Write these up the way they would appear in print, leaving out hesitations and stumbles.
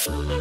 Thank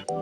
you.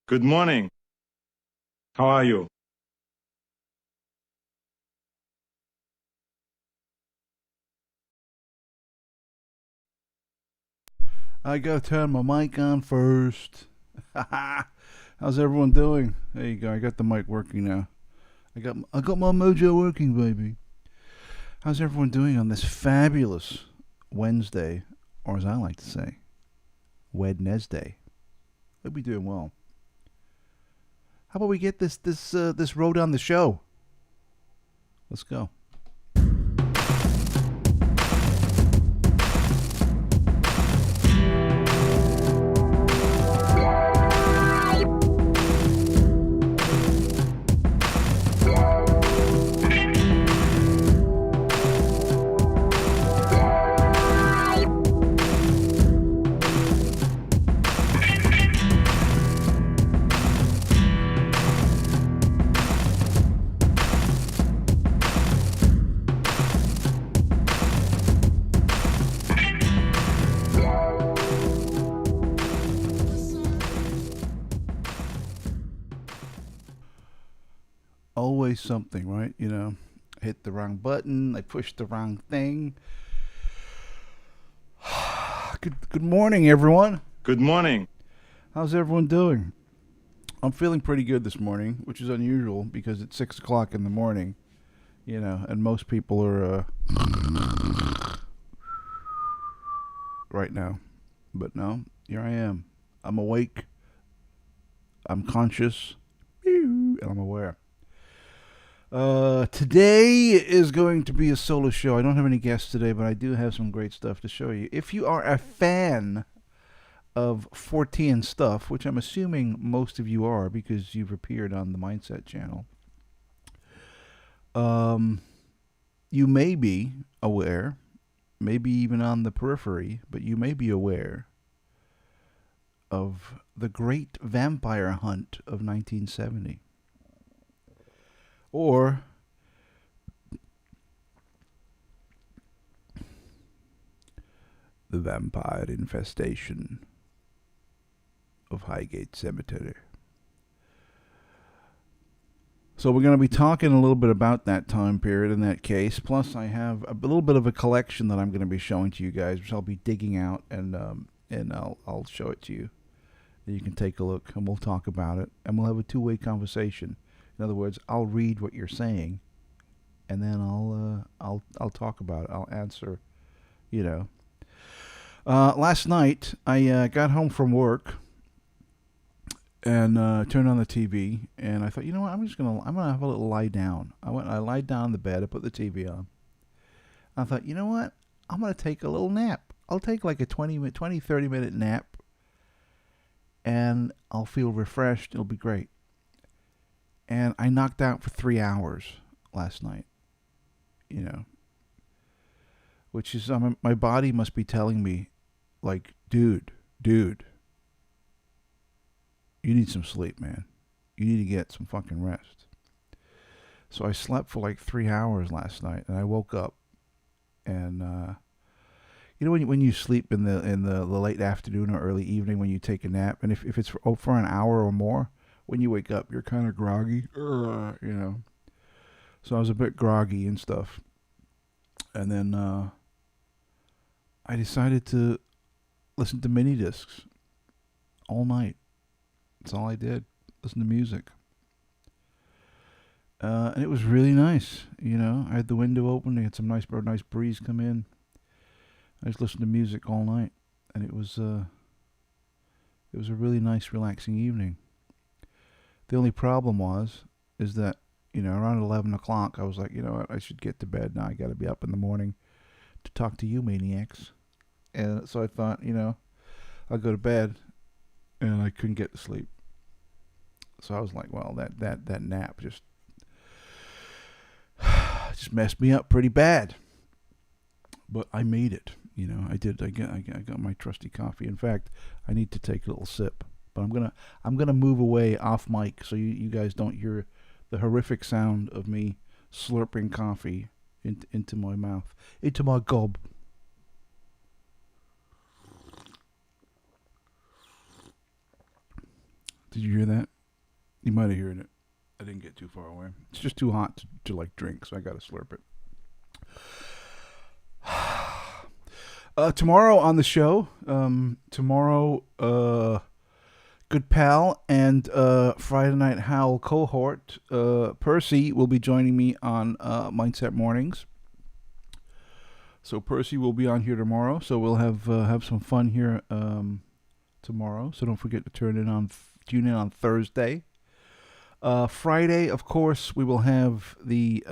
Good morning. How are you? I gotta turn my mic on first. How's everyone doing? There you go. I got the mic working now. I got my mojo working, baby. How's everyone doing on this fabulous Wednesday, or as I like to say, Wednesday? Hope you're doing well. How about we get this road on the show? Let's go. Always something, right? You know, I hit the wrong button, I pushed the wrong thing. Good morning, everyone. Good morning. How's everyone doing? I'm feeling pretty good this morning, which is unusual because it's 6 o'clock in the morning, you know, and most people are right now. But no, here I am. I'm awake. I'm conscious. And I'm aware. Today is going to be a solo show. I don't have any guests today, but I do have some great stuff to show you. If you are a fan of 14 stuff, which I'm assuming most of you are because you've appeared on the Mindset channel, you may be aware, maybe even on the periphery, but you may be aware of the Great Vampire Hunt of 1970. Or the vampire infestation of Highgate Cemetery. So we're going to be talking a little bit about that time period in that case. Plus, I have a little bit of a collection that I'm going to be showing to you guys, which I'll be digging out, and I'll show it to you. You can take a look, and we'll talk about it, and we'll have a two-way conversation. In other words, I'll read what you're saying, and then I'll talk about it. I'll answer, you know. Last night I got home from work and turned on the TV, and I thought, you know what, I'm gonna have a little lie down. I lied down on the bed. I put the TV on. I thought, you know what, I'm gonna take a little nap. I'll take like a 30 minute nap, and I'll feel refreshed. It'll be great. And I knocked out for 3 hours last night, you know, which is, my body must be telling me, like, dude, you need some sleep, man. You need to get some fucking rest. So I slept for like 3 hours last night, and I woke up, and you know when you sleep in the late afternoon or early evening when you take a nap, and if it's for an hour or more, when you wake up, you're kind of groggy, you know. So I was a bit groggy and stuff. And then I decided to listen to mini discs all night. That's all I did. Listen to music. And it was really nice, you know. I had the window open. I had some nice breeze come in. I just listened to music all night. And it was a really nice, relaxing evening. The only problem is that, you know, around 11 o'clock, I was like, you know what, I should get to bed now. I got to be up in the morning to talk to you maniacs. And so I thought, you know, I'll go to bed, and I couldn't get to sleep. So I was like, well, that nap just messed me up pretty bad. But I made it, you know, I did. I got my trusty coffee. In fact, I need to take a little sip. But I'm gonna move away off mic so you guys don't hear the horrific sound of me slurping coffee into my mouth, into my gob. Did you hear that? You might have heard it. I didn't get too far away. It's just too hot to like drink, so I gotta slurp it. Tomorrow on the show, good pal and Friday Night Howl cohort, Percy, will be joining me on Mindset Mornings. So Percy will be on here tomorrow. So we'll have some fun here tomorrow. So don't forget to tune in on Thursday. Friday, of course, we will have the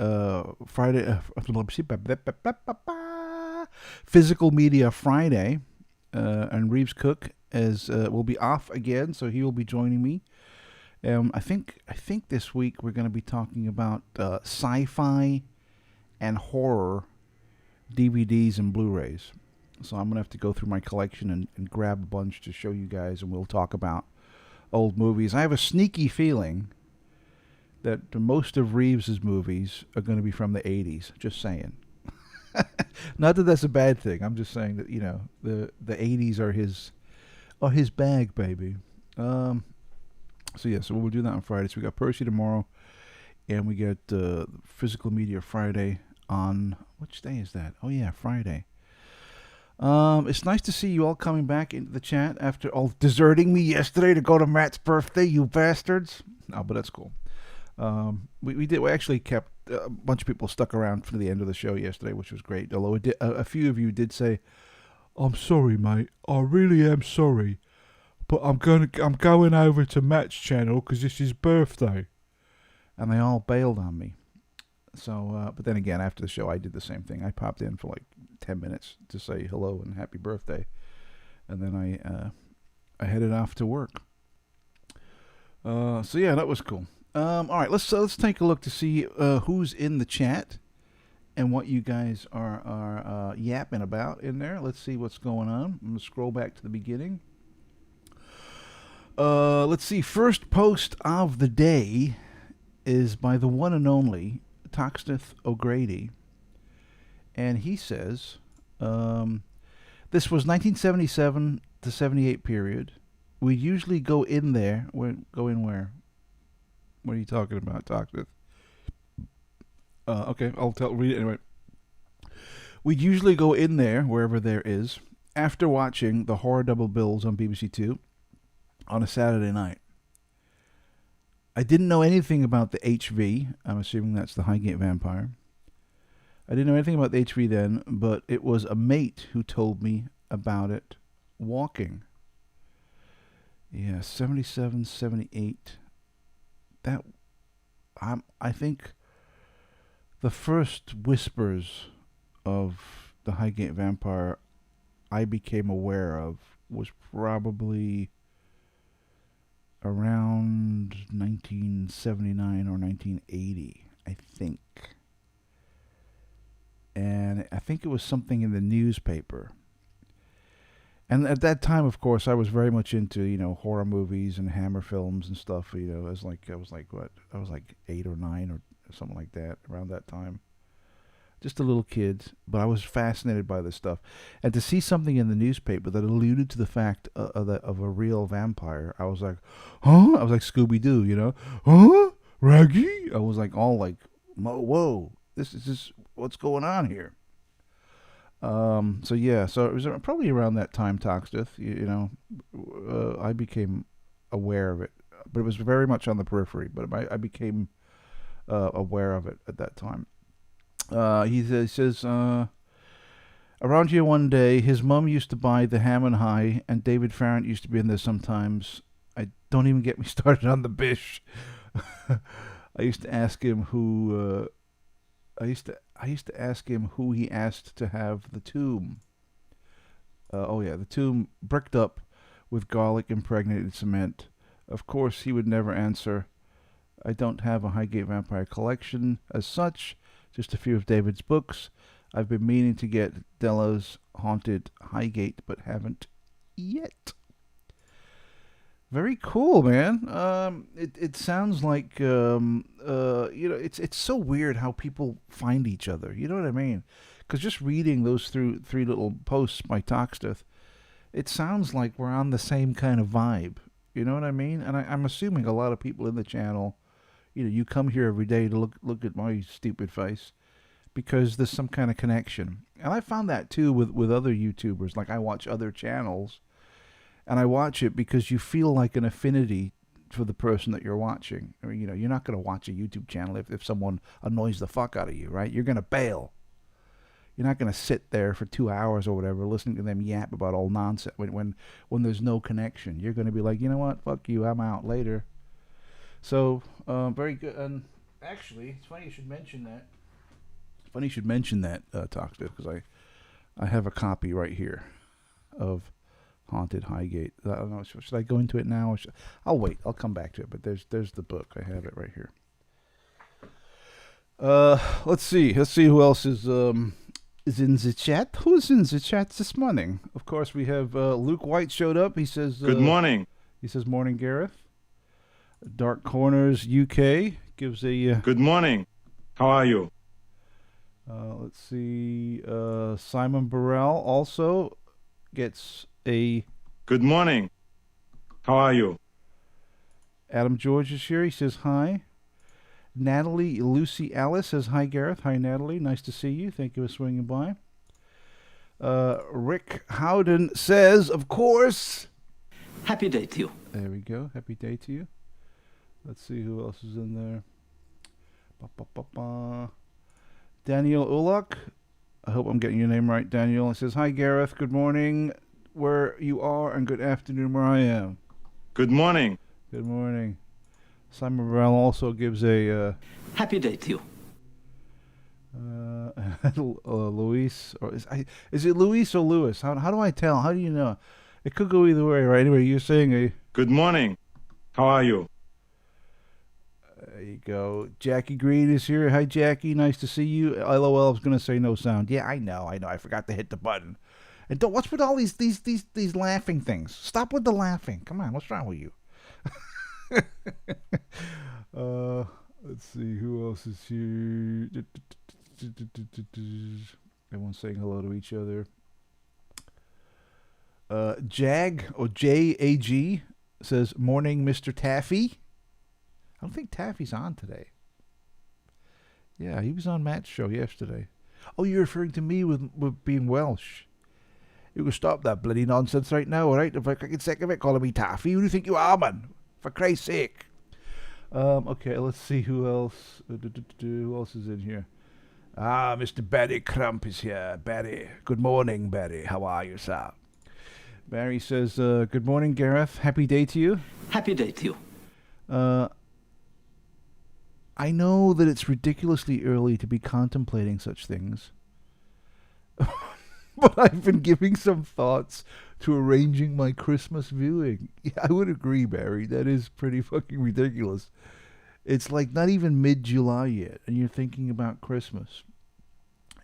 Friday Physical Media Friday, and Reeves Cook will be off again, so he will be joining me. I think this week we're going to be talking about sci-fi and horror DVDs and Blu-rays. So I'm going to have to go through my collection and grab a bunch to show you guys, and we'll talk about old movies. I have a sneaky feeling that most of Reeves's movies are going to be from the 80s. Just saying. Not that that's a bad thing. I'm just saying that, the 80s are his bag, baby. So we'll do that on Friday. So we got Percy tomorrow, and we get Physical Media Friday on, which day is that? Oh yeah, Friday. It's nice to see you all coming back into the chat after all deserting me yesterday to go to Matt's birthday, you bastards. No, but that's cool. We actually kept a bunch of people stuck around for the end of the show yesterday, which was great. Although a few of you did say, "I'm sorry, mate. I really am sorry, but I'm going over to Matt's channel because it's his birthday," and they all bailed on me. So, but then again, after the show, I did the same thing. I popped in for like 10 minutes to say hello and happy birthday, and then I headed off to work. So yeah, that was cool. All right, let's take a look to see who's in the chat and what you guys are yapping about in there. Let's see what's going on. I'm gonna scroll back to the beginning. Let's see. First post of the day is by the one and only Toxteth O'Grady, and he says, "This was 1977 to 78 period. We usually go in there. Go in where? What are you talking about, Toxteth? Okay, read it anyway. We'd usually go in there, wherever there is, after watching the horror double bills on BBC Two on a Saturday night. I didn't know anything about the HV. I'm assuming that's the Highgate Vampire. I didn't know anything about the HV then, but it was a mate who told me about it walking." Yeah, 77, 78. I think the first whispers of the Highgate Vampire I became aware of was probably around 1979 or 1980, I think. And I think it was something in the newspaper. And at that time, of course, I was very much into, horror movies and Hammer films and stuff. I was like 8 or 9 or something like that around that time. Just a little kid, but I was fascinated by this stuff. And to see something in the newspaper that alluded to the fact of a real vampire, I was like, huh? I was like Scooby-Doo, huh? Raggy? I was like all like, whoa, this is just what's going on here. So it was probably around that time, Toxteth, I became aware of it, but it was very much on the periphery, but I became aware of it at that time. He says, around here one day, his mum used to buy the Ham and High, and David Farrant used to be in there sometimes. I don't even get me started on the Bish. I used to ask him who he asked to have the tomb. The tomb bricked up with garlic impregnated cement. Of course, he would never answer. I don't have a Highgate Vampire collection as such, just a few of David's books. I've been meaning to get Della's Haunted Highgate, but haven't yet." Very cool, man. It sounds like it's so weird how people find each other. You know what I mean? Because just reading those through 3 little posts by Toxteth, it sounds like we're on the same kind of vibe. You know what I mean? And I'm assuming a lot of people in the channel, you come here every day to look at my stupid face because there's some kind of connection. And I found that too with other YouTubers. Like I watch other channels. And I watch it because you feel like an affinity for the person that you're watching. I mean, you're not going to watch a YouTube channel if someone annoys the fuck out of you, right? You're going to bail. You're not going to sit there for 2 hours or whatever listening to them yap about all nonsense when there's no connection. You're going to be like, you know what? Fuck you. I'm out later. So, very good. And actually, it's funny you should mention that. Talkster, because I have a copy right here of Haunted Highgate. I don't know. Should I go into it now? Or I'll wait. I'll come back to it. But there's the book. I have it right here. Let's see who else is in the chat. Who's in the chat this morning? Of course, we have Luke White showed up. He says, Good morning. He says, morning, Gareth. Dark Corners UK gives a... Good morning. How are you? Let's see. Simon Burrell also gets a... Good morning. How are you? Adam George is here. He says, hi. Natalie Lucy Alice says, hi, Gareth. Hi, Natalie. Nice to see you. Thank you for swinging by. Rick Howden says, of course. Happy day to you. There we go. Happy day to you. Let's see who else is in there. Daniel Ulok. I hope I'm getting your name right, Daniel. It says, hi, Gareth. Good morning where you are and good afternoon where I am. Good morning. Good morning. Simon Burrell also gives a... happy day to you. Luis. Or is it Luis or Lewis? How do I tell? How do you know? It could go either way, right? Anyway, you're saying a... Good morning. How are you? There you go. Jackie Green is here. Hi, Jackie. Nice to see you. LOL, I was going to say no sound. Yeah, I know. I forgot to hit the button. And what's with all these laughing things? Stop with the laughing. Come on, what's wrong with you? Let's see. Who else is here? Everyone's saying hello to each other. Jag, or JAG, says, morning, Mr. Taffy. I don't think Taffy's on today. Yeah, he was on Matt's show yesterday. Oh, you're referring to me with being Welsh. You can stop that bloody nonsense right now, all right? If I get sick of it, calling me Taffy. Who do you think you are, man? For Christ's sake. Okay, let's see who else. Who else is in here? Ah, Mr. Barry Crump is here. Barry. Good morning, Barry. How are you, sir? Barry says, good morning, Gareth. Happy day to you. Happy day to you. I know that it's ridiculously early to be contemplating such things. But I've been giving some thoughts to arranging my Christmas viewing. Yeah, I would agree, Barry. That is pretty fucking ridiculous. It's like not even mid-July yet, and you're thinking about Christmas.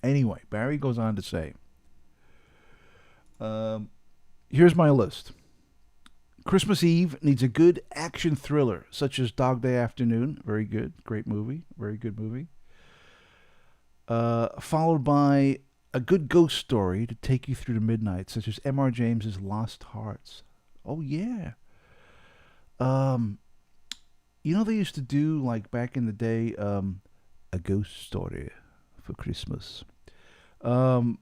Anyway, Barry goes on to say, here's my list. Christmas Eve needs a good action thriller, such as Dog Day Afternoon. Very good. Great movie. Very good movie. Followed by a good ghost story to take you through the midnight, such as M.R. James's Lost Hearts. Oh, yeah. You know, they used to do, like, back in the day, a ghost story for Christmas. And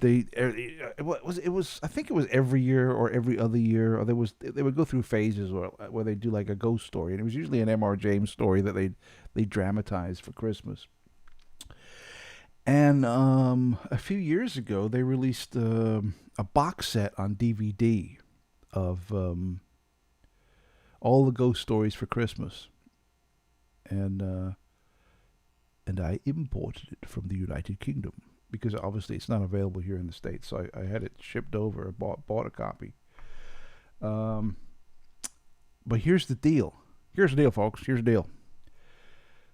it was I think it was every year or every other year, or they would go through phases where they do like a ghost story, and it was usually an M.R. James story that they dramatized for Christmas. And a few years ago, they released a box set on DVD of all the ghost stories for Christmas, and I imported it from the United Kingdom because obviously it's not available here in the States. So I had it shipped over. Bought a copy. But here's the deal. Here's the deal, folks. Here's the deal.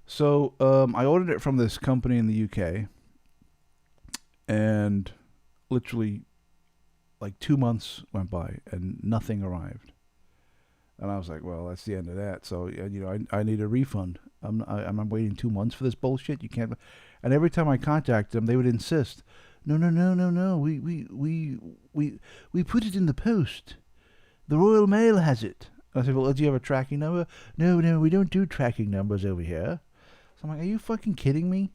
So I ordered it from this company in the UK, and literally like 2 months went by and nothing arrived. And I was like, well, that's the end of that. So, I need a refund. I'm waiting 2 months for this bullshit. You can't. And every time I contacted them, they would insist, no. We put it in the post. The Royal Mail has it. I said, well, do you have a tracking number? No, we don't do tracking numbers over here. So I'm like, are you fucking kidding me?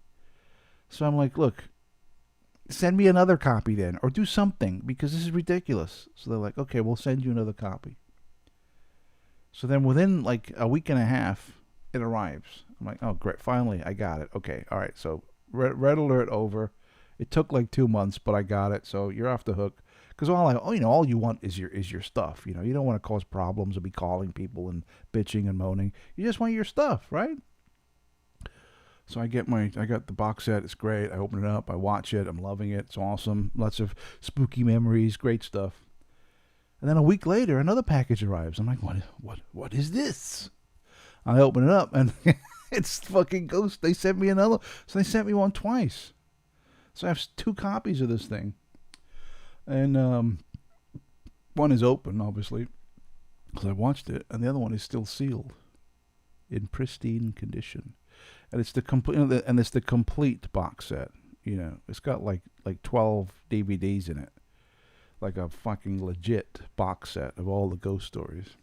So I'm like, look, send me another copy then, or do something, because this is ridiculous. So they're like, okay, we'll send you another copy. So then within like a week and a half, it arrives. I'm like, oh, great, finally, I got it. Okay, all right, so red alert over. It took like 2 months, but I got it, so you're off the hook. Because all you want is your stuff. You don't want to cause problems or be calling people and bitching and moaning. You just want your stuff, right? So I got the box set. It's great. I open it up. I watch it. I'm loving it. It's awesome. Lots of spooky memories. Great stuff. And then a week later, another package arrives. I'm like, what is this? I open it up, and it's fucking Ghost. They sent me another. So they sent me one twice. So I have 2 copies of this thing. And one is open, obviously, because I watched it, and the other one is still sealed, in pristine condition. And it's the complete box set. It's got like 12 DVDs in it, like a fucking legit box set of all the ghost stories.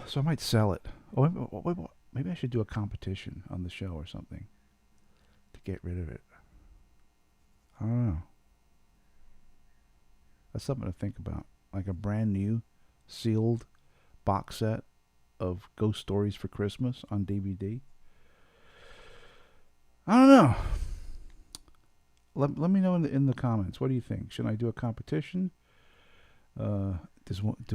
So I might sell it. Oh, maybe I should do a competition on the show or something to get rid of it. I don't know. That's something to think about. Like a brand new sealed box set of Ghost Stories for Christmas on DVD. I don't know. Let me know in the comments. What do you think? Should I do a competition? Do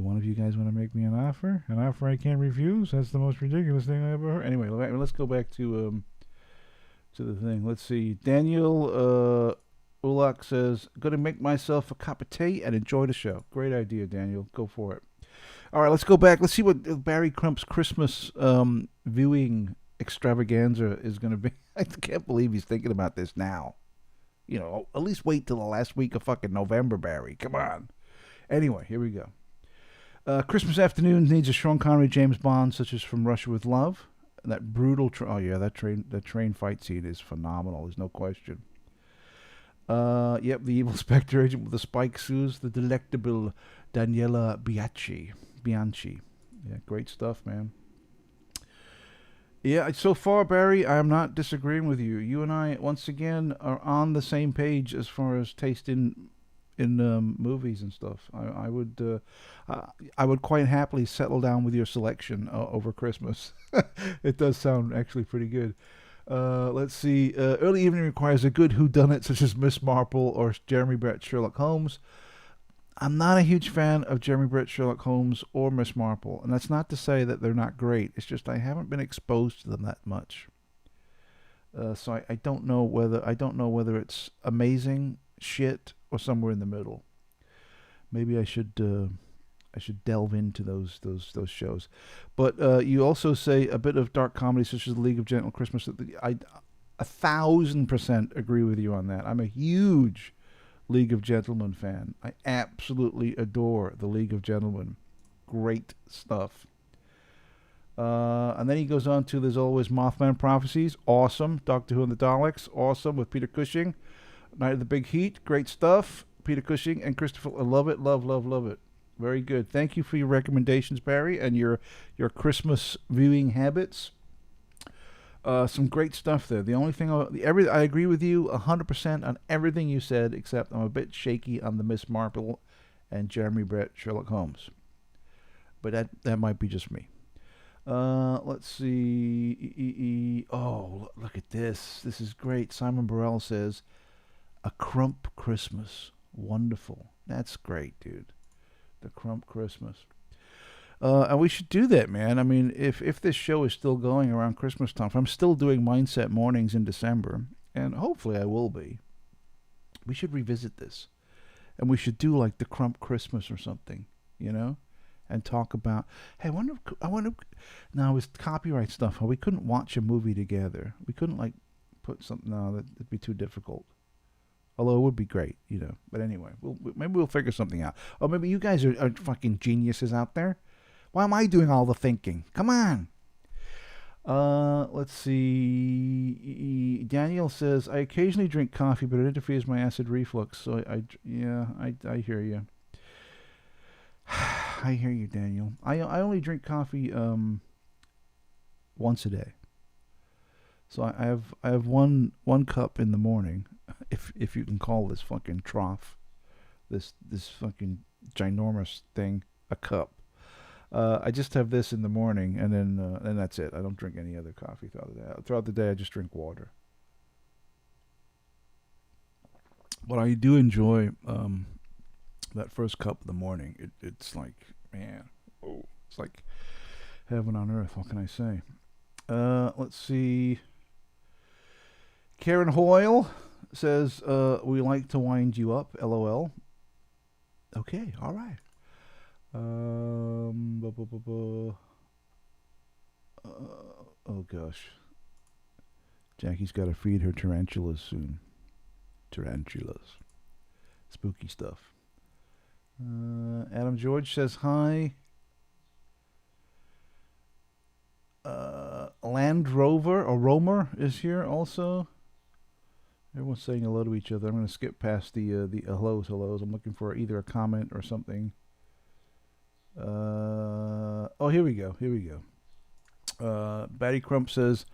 one of you guys want to make me an offer? An offer I can't refuse? That's the most ridiculous thing I ever heard. Anyway, let's go back to the thing. Let's see. Daniel Ulak says, going to make myself a cup of tea and enjoy the show. Great idea, Daniel. Go for it. All right, let's go back. Let's see what Barry Crump's Christmas viewing extravaganza is going to be. I can't believe he's thinking about this now. At least wait till the last week of fucking November, Barry. Come on. Anyway, here we go. Christmas afternoon needs a Sean Connery James Bond, such as From Russia with Love. That brutal, that train fight scene is phenomenal. There's no question. Yep, the evil Spectre agent with the spike shoes, the delectable Daniela Bianchi. Yeah, great stuff, man. Yeah, so far, Barry, I am not disagreeing with you. You and I, once again, are on the same page as far as taste in movies and stuff. I would quite happily settle down with your selection over Christmas. It does sound actually pretty good. Let's see. Early evening requires a good whodunit such as Miss Marple or Jeremy Brett Sherlock Holmes. I'm not a huge fan of Jeremy Brett Sherlock Holmes or Miss Marple, and that's not to say that they're not great. It's just I haven't been exposed to them that much. So I don't know whether it's amazing shit or somewhere in the middle. Maybe I should delve into those shows. But you also say a bit of dark comedy such as The League of Gentle Christmas. I 1,000% agree with you on that. I'm a huge League of Gentlemen fan. I absolutely adore The League of Gentlemen. Great stuff. And then he goes on to There's Always Mothman Prophecies. Awesome. Doctor Who and the Daleks. Awesome with Peter Cushing. Night of the Big Heat. Great stuff. Peter Cushing and Christopher. I love it. Love it. Very good. Thank you for your recommendations, Barry, and your Christmas viewing habits. Some great stuff there. The only thing I agree with you 100% on everything you said, except I'm a bit shaky on the Miss Marple and Jeremy Brett Sherlock Holmes. But that might be just me. Let's see. Oh, look at this. This is great. Simon Burrell says, "A Crump Christmas. Wonderful." That's great, dude. The Crump Christmas. And we should do that, man. I mean, if this show is still going around Christmas time, if I'm still doing Mindset Mornings in December, and hopefully I will be, we should revisit this. And we should do like the Crump Christmas or something, and talk about, hey, I wonder, now with copyright stuff, we couldn't watch a movie together. We couldn't like put something, no, that'd be too difficult. Although it would be great, But anyway, maybe we'll figure something out. Or maybe you guys are fucking geniuses out there. Why am I doing all the thinking? Come on. Let's see. Daniel says, I occasionally drink coffee, but it interferes with my acid reflux. So I hear you. I hear you, Daniel. I only drink coffee once a day. So I have one cup in the morning, if you can call this fucking trough, this fucking ginormous thing a cup. I just have this in the morning, and then that's it. I don't drink any other coffee throughout the day. Throughout the day, I just drink water. But I do enjoy that first cup in the morning. It's like, man, it's like heaven on earth. What can I say? Let's see. Karen Hoyle says, we like to wind you up, LOL. Okay, all right. Oh gosh. Jackie's got to feed her tarantulas soon. Tarantulas. Spooky stuff. Adam George says hi. Land Rover or Romer is here also. Everyone's saying hello to each other. I'm going to skip past the hellos. I'm looking for either a comment or something. Oh, here we go. Batty Crump says,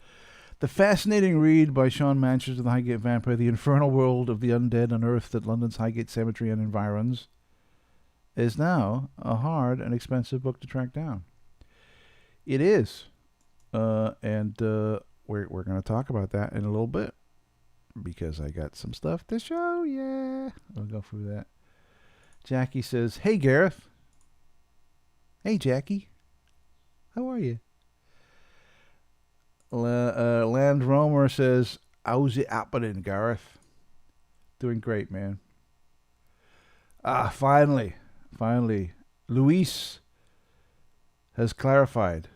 the fascinating read by Sean Manchester of the Highgate Vampire, The Infernal World of the Undead Unearthed at London's Highgate Cemetery and Environs, is now a hard and expensive book to track down. It is. And we're going to talk about that in a little bit, because I got some stuff to show. Yeah, I'll go through that. Jackie says, hey, Gareth. Hey, Jackie. How are you? Land Romer says, how's it happening, Gareth? Doing great, man. Finally. Luis has clarified.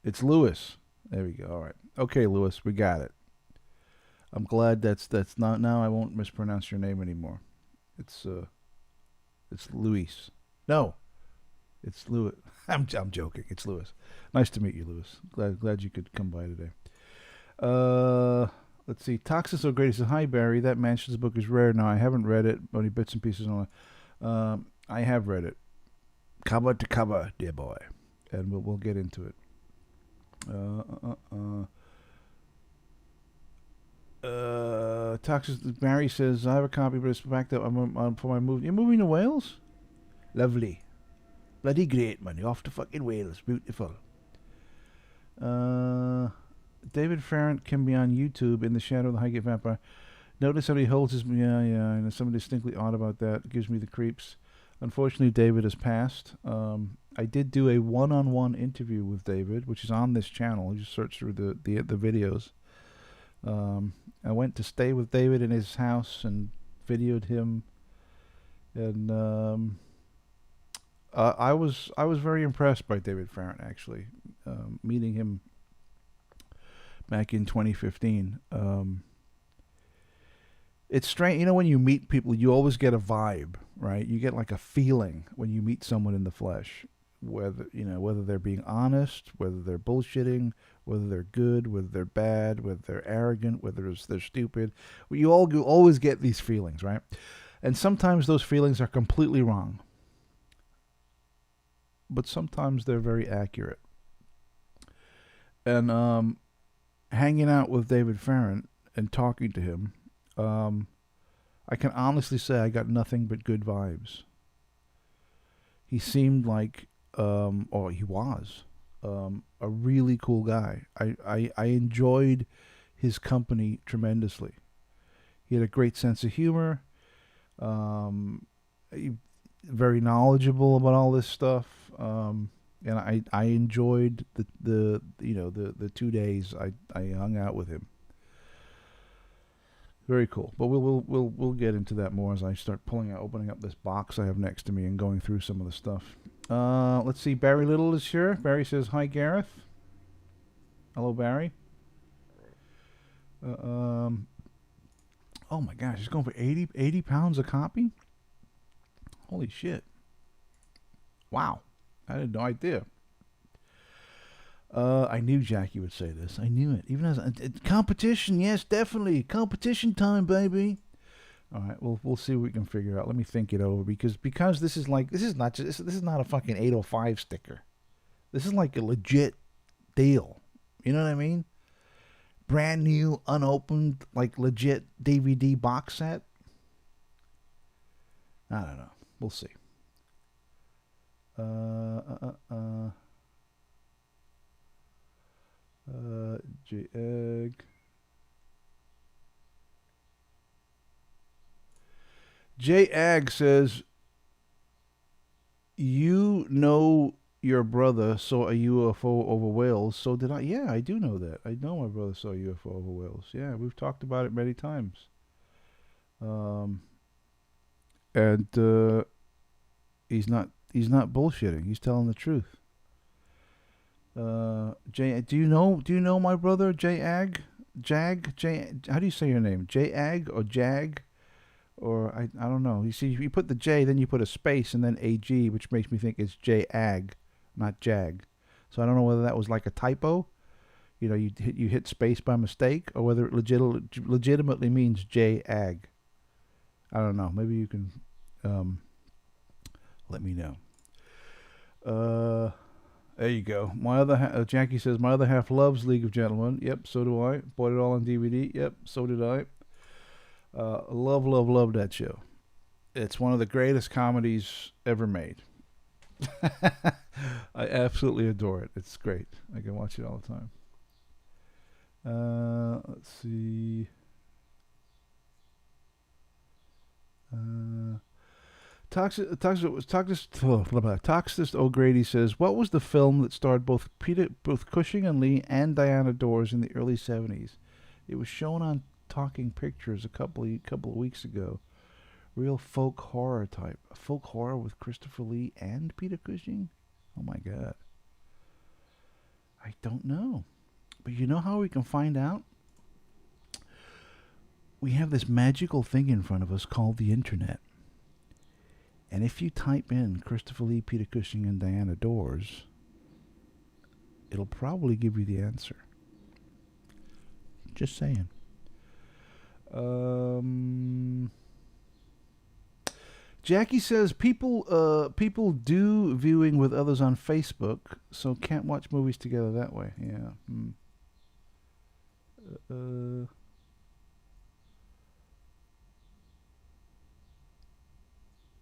It's Lewis. There we go. All right. Okay, Lewis, we got it. I'm glad that's not, now I won't mispronounce your name anymore. It's Luis. No, it's Lewis. I'm joking. It's Lewis. Nice to meet you, Lewis. Glad you could come by today. Let's see. Toxin So Great. He says, hi, Barry. That Mansions book is rare. Now, I haven't read it. Only bits and pieces on it. I have read it. Cover to cover, dear boy. And we'll get into it. Toxic Barry says, I have a copy, but it's backed up for my move. You're moving to Wales? Lovely. Bloody great, man. You're off to fucking Wales. Beautiful. David Farrant can be on YouTube in the shadow of the Highgate Vampire. Notice how he holds his... Yeah, I know something distinctly odd about that. It gives me the creeps. Unfortunately, David has passed. I did do a one-on-one interview with David, which is on this channel. You just search through the videos. I went to stay with David in his house and videoed him, and I was very impressed by David Farrant, actually. Meeting him back in 2015. It's strange, you know, when you meet people, you always get a vibe, right? You get like a feeling when you meet someone in the flesh, whether they're being honest, whether they're bullshitting, whether they're good, whether they're bad, whether they're arrogant, whether they're stupid. You always get these feelings, right? And sometimes those feelings are completely wrong, but sometimes they're very accurate. And hanging out with David Farrant and talking to him, I can honestly say I got nothing but good vibes. He seemed like, or he was, a really cool guy. I enjoyed his company tremendously. He had a great sense of humor. Very knowledgeable about all this stuff. And I enjoyed the 2 days I hung out with him. Very cool. But we'll get into that more as I start opening up this box I have next to me and going through some of the stuff. Let's see. Barry Little is here. Barry says, hi, Gareth. Hello, Barry. Oh my gosh, he's going for 80 pounds a copy? Holy shit. Wow. I had no idea. I knew Jackie would say this. I knew it. Even as competition, yes, definitely. Competition time, baby. All right, we'll see what we can figure out. Let me think it over, because this is not a fucking 805 sticker. This is like a legit deal. You know what I mean? brand new, unopened, like legit DVD box set. I don't know. We'll see. J-Egg. J-Ag says, you know your brother saw a UFO over Wales. So did I. Yeah, I do know that. I know my brother saw a UFO over Wales. Yeah, we've talked about it many times. And he's not bullshitting. He's telling the truth. J, do you know my brother J-Ag? How do you say your name? J-Ag or Jag? Or I don't know. You see, you put the J, then you put a space, and then A-G, which makes me think it's J-Ag, not Jag. So I don't know whether that was like a typo. You know, you hit space by mistake, or whether it legitimately means J-Ag. I don't know. Maybe you can let me know. There you go. My other Jackie says, my other half loves League of Gentlemen. Yep, so do I. Bought it all on DVD. Yep, so did I. Love that show. It's one of the greatest comedies ever made. I absolutely adore it. It's great. I can watch it all the time. Let's see. Toxist O'Grady says, what was the film that starred both Cushing and Lee and Diana Dors in the early 70s? It was shown on Talking Pictures a couple of weeks ago. Real folk horror type. A folk horror with Christopher Lee and Peter Cushing? Oh my God. I don't know. But you know how we can find out? We have this magical thing in front of us called the internet. And if you type in Christopher Lee, Peter Cushing, and Diana Dors, it'll probably give you the answer. Just saying. Jackie says people do viewing with others on Facebook, so can't watch movies together that way. Yeah.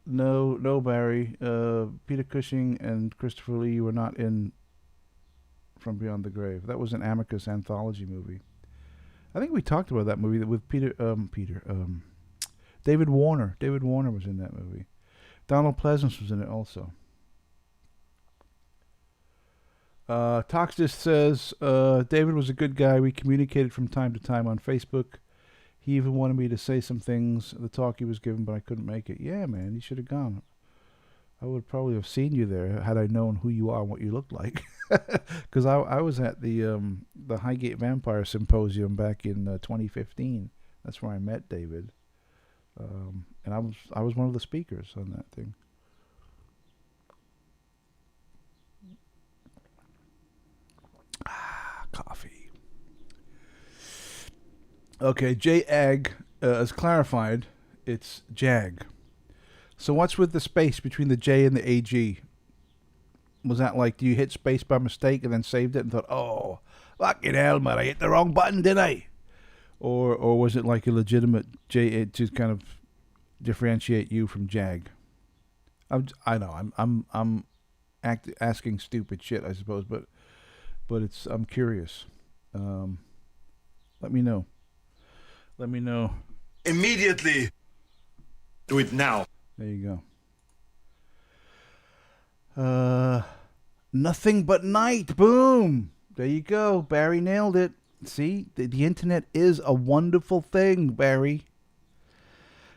No, Barry. Peter Cushing and Christopher Lee were not in From Beyond the Grave. That was an Amicus anthology movie. I think we talked about that movie with David Warner. David Warner was in that movie. Donald Pleasance was in it also. Toxdist says, David was a good guy. We communicated from time to time on Facebook. He even wanted me to say some things, the talk he was given, but I couldn't make it. Yeah, man, you should have gone. I would probably have seen you there had I known who you are and what you looked like. Because I was at the Highgate Vampire Symposium back in 2015. That's where I met David. And I was one of the speakers on that thing. Coffee. Okay, J-Ag is clarified. It's Jag. So what's with the space between the J and the AG? Was that like, do you hit space by mistake and then saved it and thought, oh, fucking hell, man, I hit the wrong button, did I? Or was it like a legitimate J to kind of differentiate you from Jag? I'm asking stupid shit, I suppose, but I'm curious. Let me know. Immediately. Do it now. There you go. Nothing but night. Boom. There you go. Barry nailed it. See, the internet is a wonderful thing, Barry.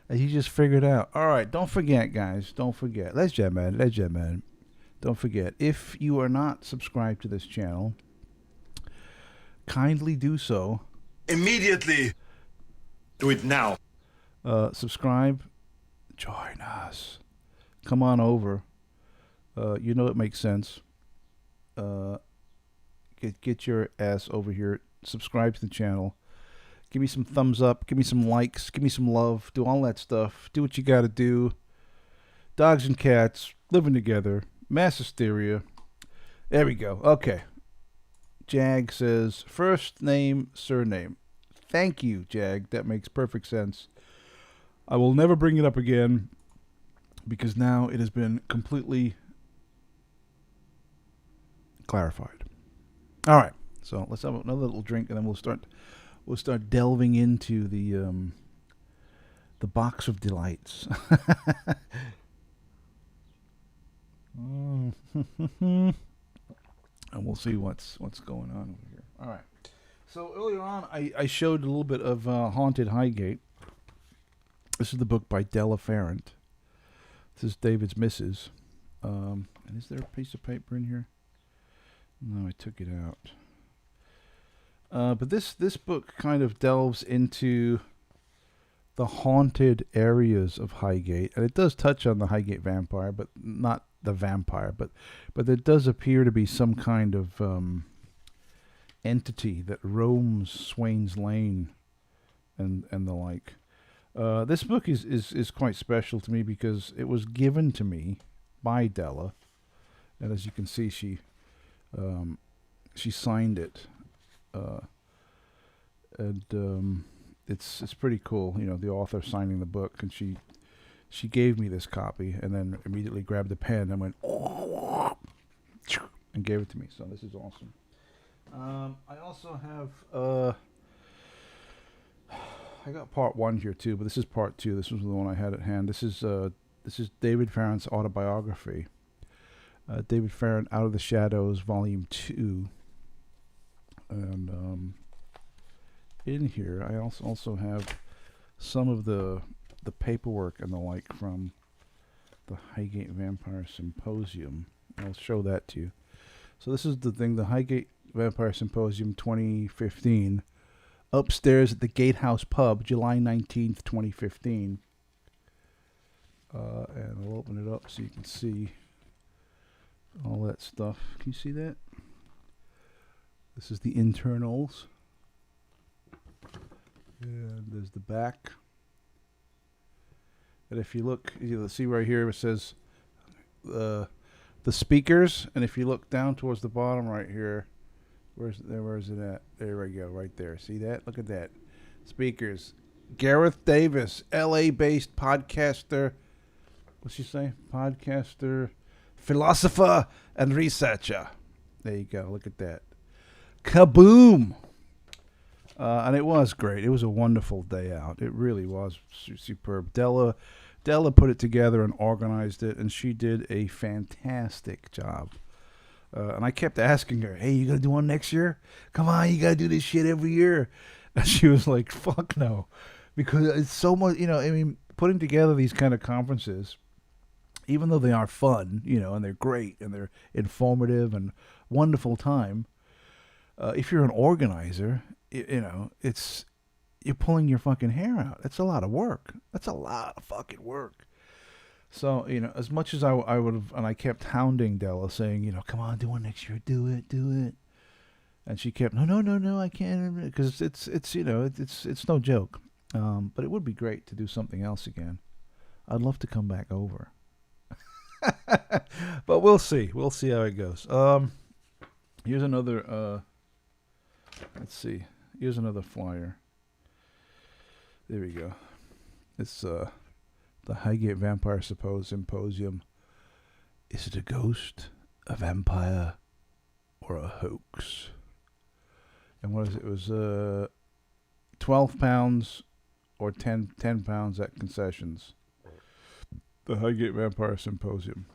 As you just figured out. All right, don't forget, guys. Don't forget. Let's jam, man. Don't forget, if you are not subscribed to this channel, kindly do so. Immediately. Do it now. Subscribe. Join us. Come on over. You know it makes sense. Get your ass over here. Subscribe to the channel. Give me some thumbs up. Give me some likes. Give me some love. Do all that stuff. Do what you got to do. Dogs and cats living together. Mass hysteria. There we go. Okay. Jag says, first name, surname. Thank you, Jag. That makes perfect sense. I will never bring it up again because now it has been completely clarified. All right, so let's have another little drink, and then we'll start delving into the box of delights. And we'll see what's going on over here. All right. So earlier on, I showed a little bit of Haunted Highgate. This is the book by Della Farrant. This is David's Missus. And is there a piece of paper in here? No, I took it out. But this book kind of delves into the haunted areas of Highgate, and it does touch on the Highgate Vampire, but not the vampire. But there does appear to be some kind of entity that roams Swain's Lane and the like. This book is quite special to me because it was given to me by Della, and as you can see, she signed it, and it's pretty cool. You know, the author signing the book, and she gave me this copy, and then immediately grabbed the pen and went and gave it to me. So this is awesome. I also have I got part 1 here too, but this is part 2. This was the one I had at hand. This is David Farrant's autobiography. David Farrant, Out of the Shadows, Volume 2. And in here, I also have some of the paperwork and the like from the Highgate Vampire Symposium. I'll show that to you. So this is the thing, the Highgate Vampire Symposium 2015, upstairs at the Gatehouse Pub, July 19th, 2015. And I'll open it up so you can see all that stuff. Can you see that? This is the internals. And there's the back. And if you look, you'll see right here it says the speakers. And if you look down towards the bottom right here, where is it at? There we go, right there. See that? Look at that. Speakers. Gareth Davis, LA-based podcaster. What's she say? Podcaster, philosopher, and researcher. There you go. Look at that. Kaboom! And it was great. It was a wonderful day out. It really was superb. Della put it together and organized it, and she did a fantastic job. And I kept asking her, hey, you going to do one next year? Come on, you got to do this shit every year. And she was like, fuck no. Because it's so much, I mean, putting together these kind of conferences, even though they are fun, and they're great, and they're informative and wonderful time, if you're an organizer, you're pulling your fucking hair out. That's a lot of work. That's a lot of fucking work. So, as much as I would have, and I kept hounding Della saying, come on, do one next year, do it. And she kept, no, I can't, because it's no joke. But it would be great to do something else again. I'd love to come back over. But we'll see. We'll see how it goes. Here's another, let's see. Here's another flyer. There we go. It's, the Highgate Vampire Symposium. Is it a ghost, a vampire, or a hoax? And what is it? It was £12 or 10 pounds at concessions. The Highgate Vampire Symposium.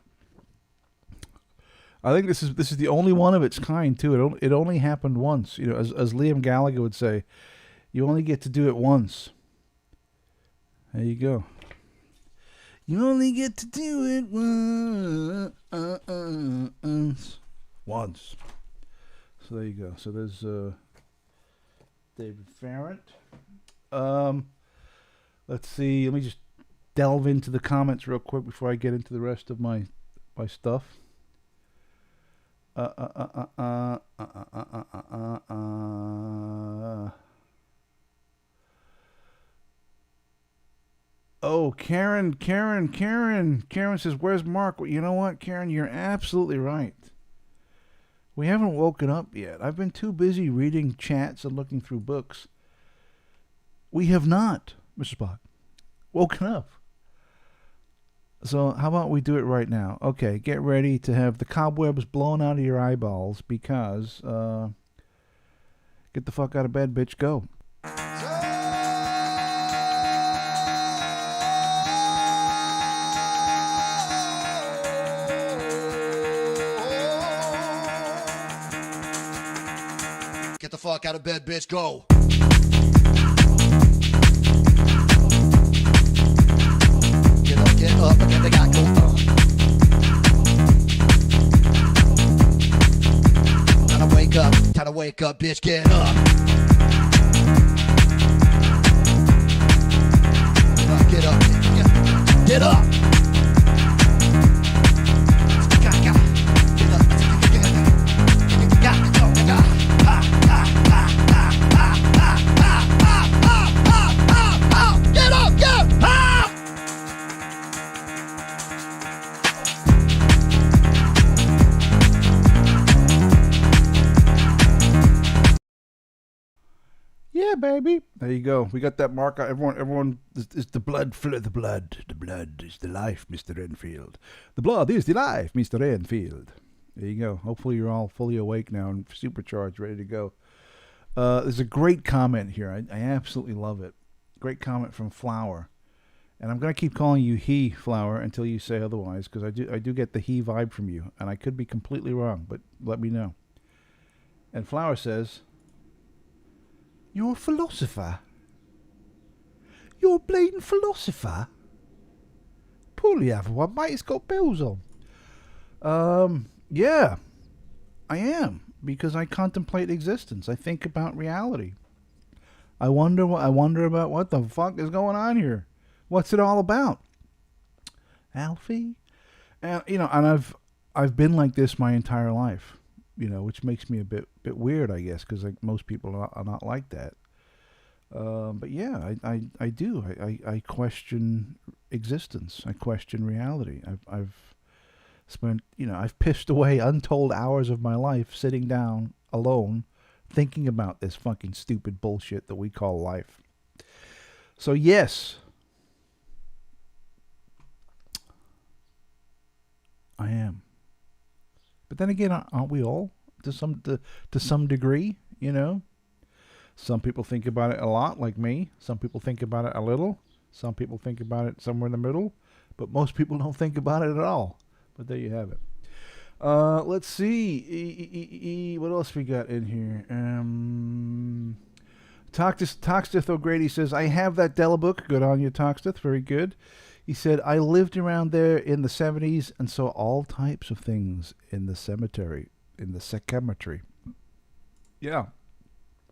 I think this is the only one of its kind too. It only happened once. As Liam Gallagher would say, you only get to do it once. There you go. You only get to do it once. So there you go. So there's David Farrant. Let's see. Let me just delve into the comments real quick before I get into the rest of my stuff. Oh, Karen says, where's Mark? Well, you know what, Karen? You're absolutely right. We haven't woken up yet. I've been too busy reading chats and looking through books. We have not, Mr. Spock, woken up. So how about we do it right now? Okay, get ready to have the cobwebs blown out of your eyeballs because get the fuck out of bed, bitch, go. Get the fuck out of bed, bitch, go. Get up, and get the guy go on. Time to wake up, bitch, get up. Get up, get up. Yeah, baby. There you go. We got that mark. Everyone is the blood. The blood is the life, Mr. Enfield. The blood is the life, Mr. Enfield. There you go. Hopefully you're all fully awake now and supercharged, ready to go. There's a great comment here. I absolutely love it. Great comment from Flower. And I'm going to keep calling you he, Flower, until you say otherwise, because I do get the he vibe from you. And I could be completely wrong, but let me know. And Flower says, "You're a philosopher. You're a blatant philosopher. Pull the other one, mate. It's got bells on." Yeah, I am, because I contemplate existence. I think about reality. I wonder about what the fuck is going on here. What's it all about, Alfie? And I've been like this my entire life, which makes me a bit weird, I guess, because like most people are not like that. But yeah, I do. I question existence. I question reality. I've spent, I've pissed away untold hours of my life sitting down alone thinking about this fucking stupid bullshit that we call life. So yes, I am. But then again, aren't we all to some degree? Some people think about it a lot, like me. Some people think about it a little. Some people think about it somewhere in the middle. But most people don't think about it at all. But there you have it. Let's see. What else we got in here? Toxtith O'Grady says, "I have that Della book." Good on you, Toxtith. Very good. He said, "I lived around there in the 70s and saw all types of things in the cemetery, Yeah.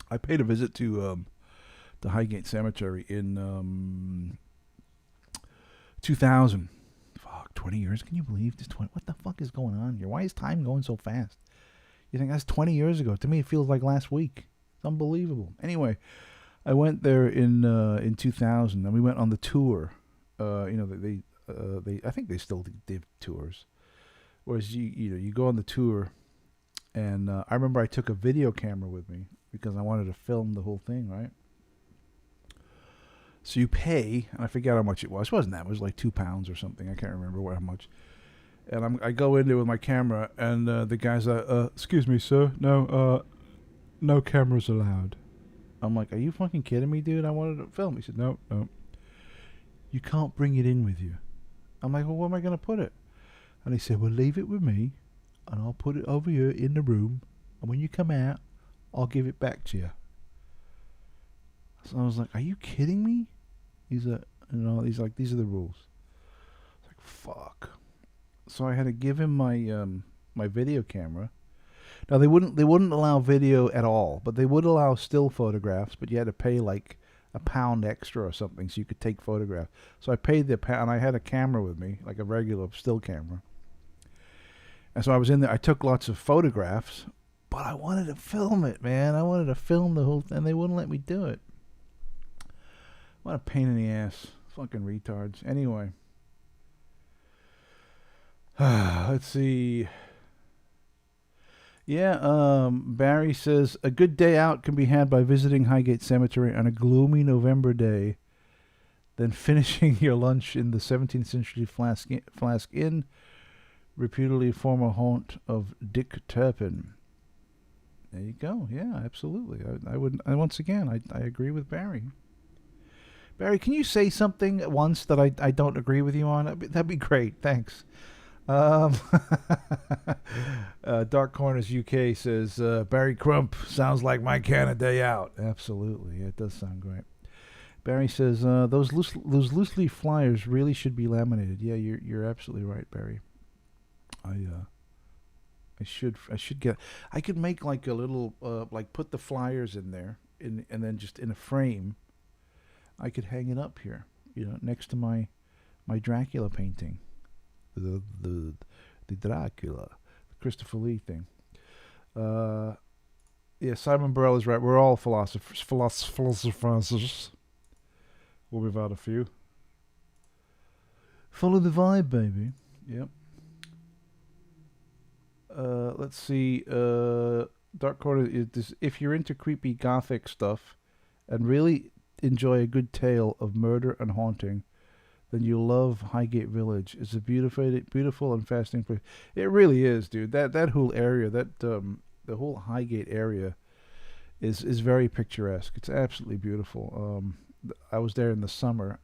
I paid a visit to the Highgate Cemetery in 2000. Fuck, 20 years? Can you believe this? What the fuck is going on here? Why is time going so fast? You think that's 20 years ago? To me, it feels like last week. It's unbelievable. Anyway, I went there in 2000, and we went on the tour. They I think they still did tours. Whereas you go on the tour, and I remember I took a video camera with me because I wanted to film the whole thing, right? So you pay, and I forget how much it was. It wasn't that. It was like £2 or something. I can't remember how much. And I go in there with my camera, and the guy's like, "Excuse me, sir. No cameras allowed." I'm like, "Are you fucking kidding me, dude? I wanted to film." He said, "No. You can't bring it in with you." I'm like, "Well, where am I going to put it?" And he said, "Well, leave it with me, and I'll put it over here in the room, and when you come out, I'll give it back to you." So I was like, "Are you kidding me?" He's like, "These are the rules." I was like, "Fuck." So I had to give him my my video camera. Now they wouldn't allow video at all, but they would allow still photographs, but you had to pay like £1 extra or something so you could take photographs. So I paid the £1, and I had a camera with me, like a regular still camera. And so I was in there. I took lots of photographs, but I wanted to film it, man. I wanted to film the whole thing, and they wouldn't let me do it. What a pain in the ass. Fucking retards. Anyway. Let's see. Yeah, Barry says a good day out can be had by visiting Highgate Cemetery on a gloomy November day, then finishing your lunch in the 17th century Flask Inn, reputedly former haunt of Dick Turpin. There you go. Yeah, absolutely. I would. Once again, I agree with Barry. Barry, can you say something once that I don't agree with you on? That'd be great. Thanks. Um, Dark Corners UK says Barry Crump sounds like my kind of day out. Absolutely, yeah, it does sound great. Barry says those loose leaf flyers really should be laminated. Yeah, you're absolutely right, Barry. I should get. I could make like a little like put the flyers in there and then just in a frame. I could hang it up here, next to my Dracula painting. The Dracula, the Christopher Lee thing. Yeah, Simon Burrell is right. We're all philosophers. We'll without a few. Follow the vibe, baby. Yep. Let's see. Dark Corner is if you're into creepy gothic stuff and really enjoy a good tale of murder and haunting, then you'll love Highgate Village. It's a beautiful and fascinating place. It really is, dude. That whole area, the whole Highgate area, is very picturesque. It's absolutely beautiful. I was there in the summer,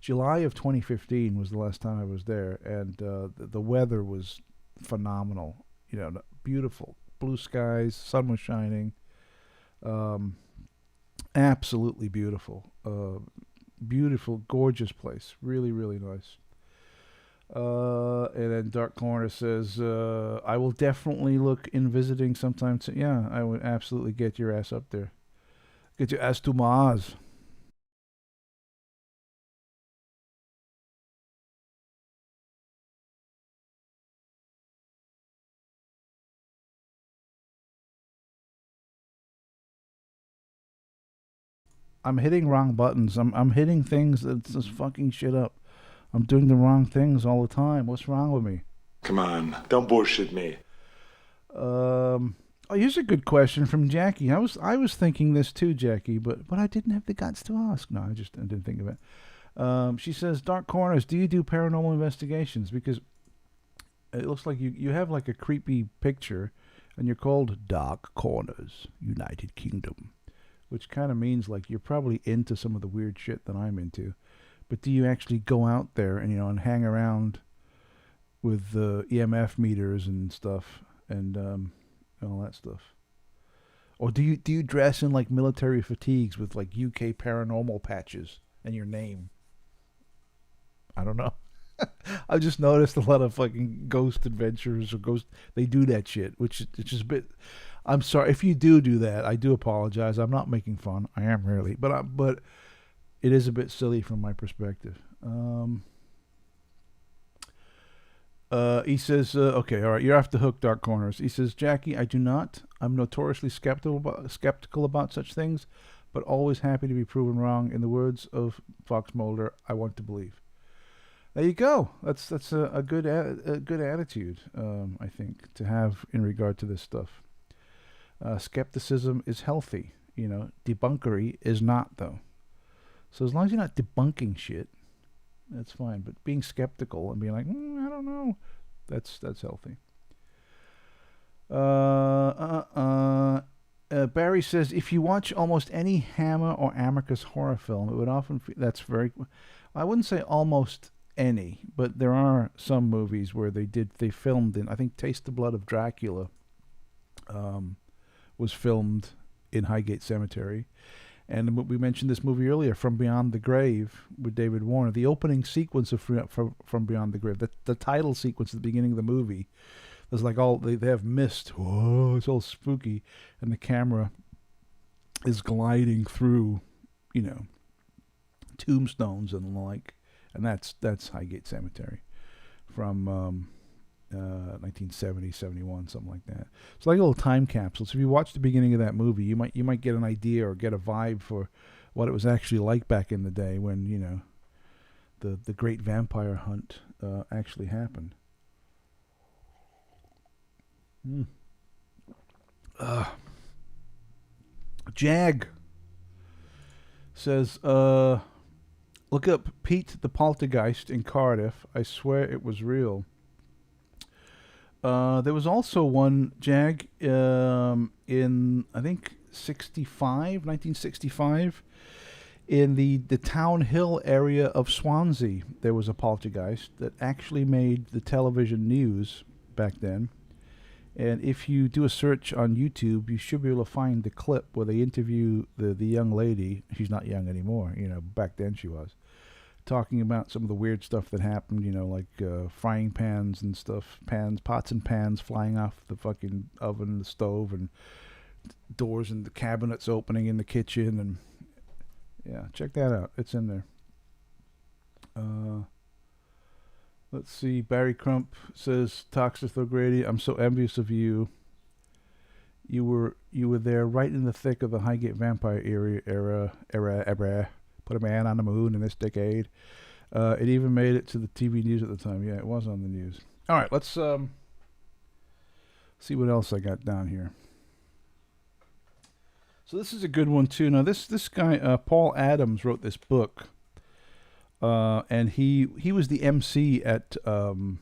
July of 2015 was the last time I was there, and the weather was phenomenal. Beautiful blue skies, sun was shining. Absolutely beautiful. Beautiful, gorgeous place. Really, really nice. And then Dark Corner says, I will definitely look in visiting sometime. Yeah, I would absolutely get your ass up there. Get your ass to Mars. I'm hitting wrong buttons. I'm hitting things that's just fucking shit up. I'm doing the wrong things all the time. What's wrong with me? Come on, don't bullshit me. Oh, here's a good question from Jackie. I was thinking this too, Jackie, but I didn't have the guts to ask. No, I didn't think of it. She says, Dark Corners, do you do paranormal investigations? Because it looks like you have like a creepy picture, and you're called Dark Corners, United Kingdom, which kind of means like you're probably into some of the weird shit that I'm into. But do you actually go out there and and hang around with the EMF meters and stuff and all that stuff? Or do you dress in like military fatigues with like UK paranormal patches and your name? I don't know. I've just noticed a lot of fucking ghost adventures or they do that shit, which is just a bit. I'm sorry if you do that. I do apologize. I'm not making fun. I am really, but it is a bit silly from my perspective. He says, okay, all right, you're off the hook, Dark Corners. He says, Jackie, I do not. I'm notoriously skeptical about such things, but always happy to be proven wrong. In the words of Fox Mulder, I want to believe. There you go. That's a good attitude, I think, to have in regard to this stuff. Skepticism is healthy. Debunkery is not, though. So as long as you're not debunking shit, that's fine. But being skeptical and being like, I don't know, that's healthy. Barry says, if you watch almost any Hammer or Amicus horror film, it would often that's very. I wouldn't say almost any, but there are some movies where they filmed in. I think Taste the Blood of Dracula was filmed in Highgate Cemetery. And we mentioned this movie earlier, From Beyond the Grave, with David Warner. The opening sequence of From Beyond the Grave, the title sequence at the beginning of the movie, there's like they have mist. Whoa, it's all spooky, and the camera is gliding through, tombstones and the like, and that's Highgate Cemetery from 1970, 71, something like that. It's like a little time capsule. So if you watch the beginning of that movie, you might get an idea or get a vibe for what it was actually like back in the day when the great vampire hunt actually happened. Jag says, look up Pete the Poltergeist in Cardiff. I swear it was real. There was also one, Jag, in, I think, 1965, in the Town Hill area of Swansea. There was a poltergeist that actually made the television news back then. And if you do a search on YouTube, you should be able to find the clip where they interview the young lady. She's not young anymore, you know, back then she was. Talking about some of the weird stuff that happened, you know, like frying pans and stuff, pots and pans flying off the fucking oven, the stove, and doors and the cabinets opening in the kitchen. And yeah, check that out. It's in there. Let's see. Barry Crump says, Toxic O'Grady, I'm so envious of you. You were there right in the thick of the Highgate Vampire era. Put a man on the moon in this decade. It even made it to the TV news at the time. Yeah, it was on the news. All right, let's see what else I got down here. So this is a good one too. Now this guy Paul Adams wrote this book. And he was the MC at the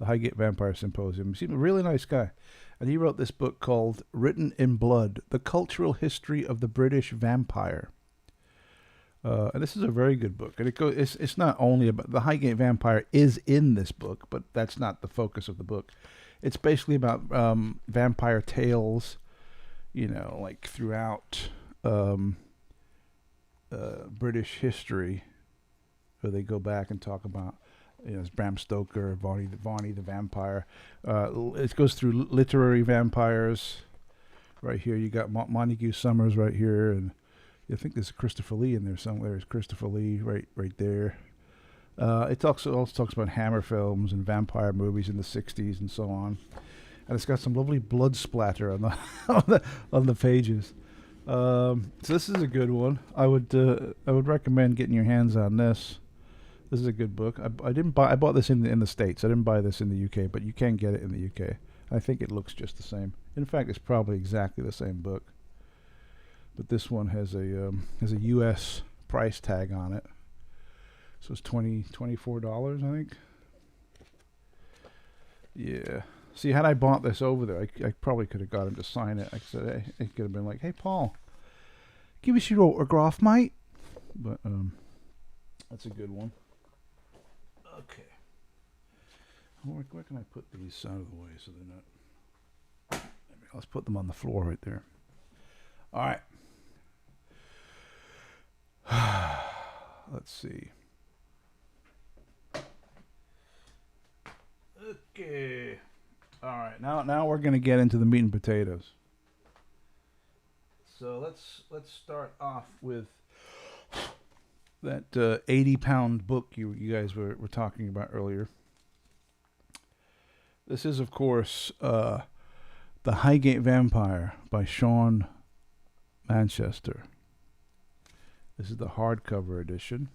Highgate Vampire Symposium. He seemed a really nice guy. And he wrote this book called Written in Blood, The Cultural History of the British Vampire. And this is a very good book. And it's not only about the Highgate Vampire is in this book, but that's not the focus of the book. It's basically about vampire tales, you know, like throughout British history, where they go back and talk about, you know, Bram Stoker, Varney the Vampire. It goes through literary vampires. Right here, you got Montague Summers right here, and I think there's Christopher Lee in there somewhere. There's Christopher Lee right there. It also talks about Hammer films and vampire movies in the 60s and so on. And it's got some lovely blood splatter on the on the pages. So this is a good one. I would recommend getting your hands on this. This is a good book. I bought this in the States. I didn't buy this in the UK, but you can get it in the UK. I think it looks just the same. In fact, it's probably exactly the same book. But this one has a US price tag on it. So it's $24, I think. Yeah. See, had I bought this over there, I probably could have got him to sign it. I said, hey, it could have been like, hey, Paul, give us your autograph, mate. But that's a good one. Okay. Where can I put these out of the way so they're not... Let's put them on the floor right there. All right. Let's see. Okay. All right. Now we're going to get into the meat and potatoes. So let's start off with that 80-pound book you guys were talking about earlier. This is, of course, The Highgate Vampire by Sean Manchester. This is the hardcover edition.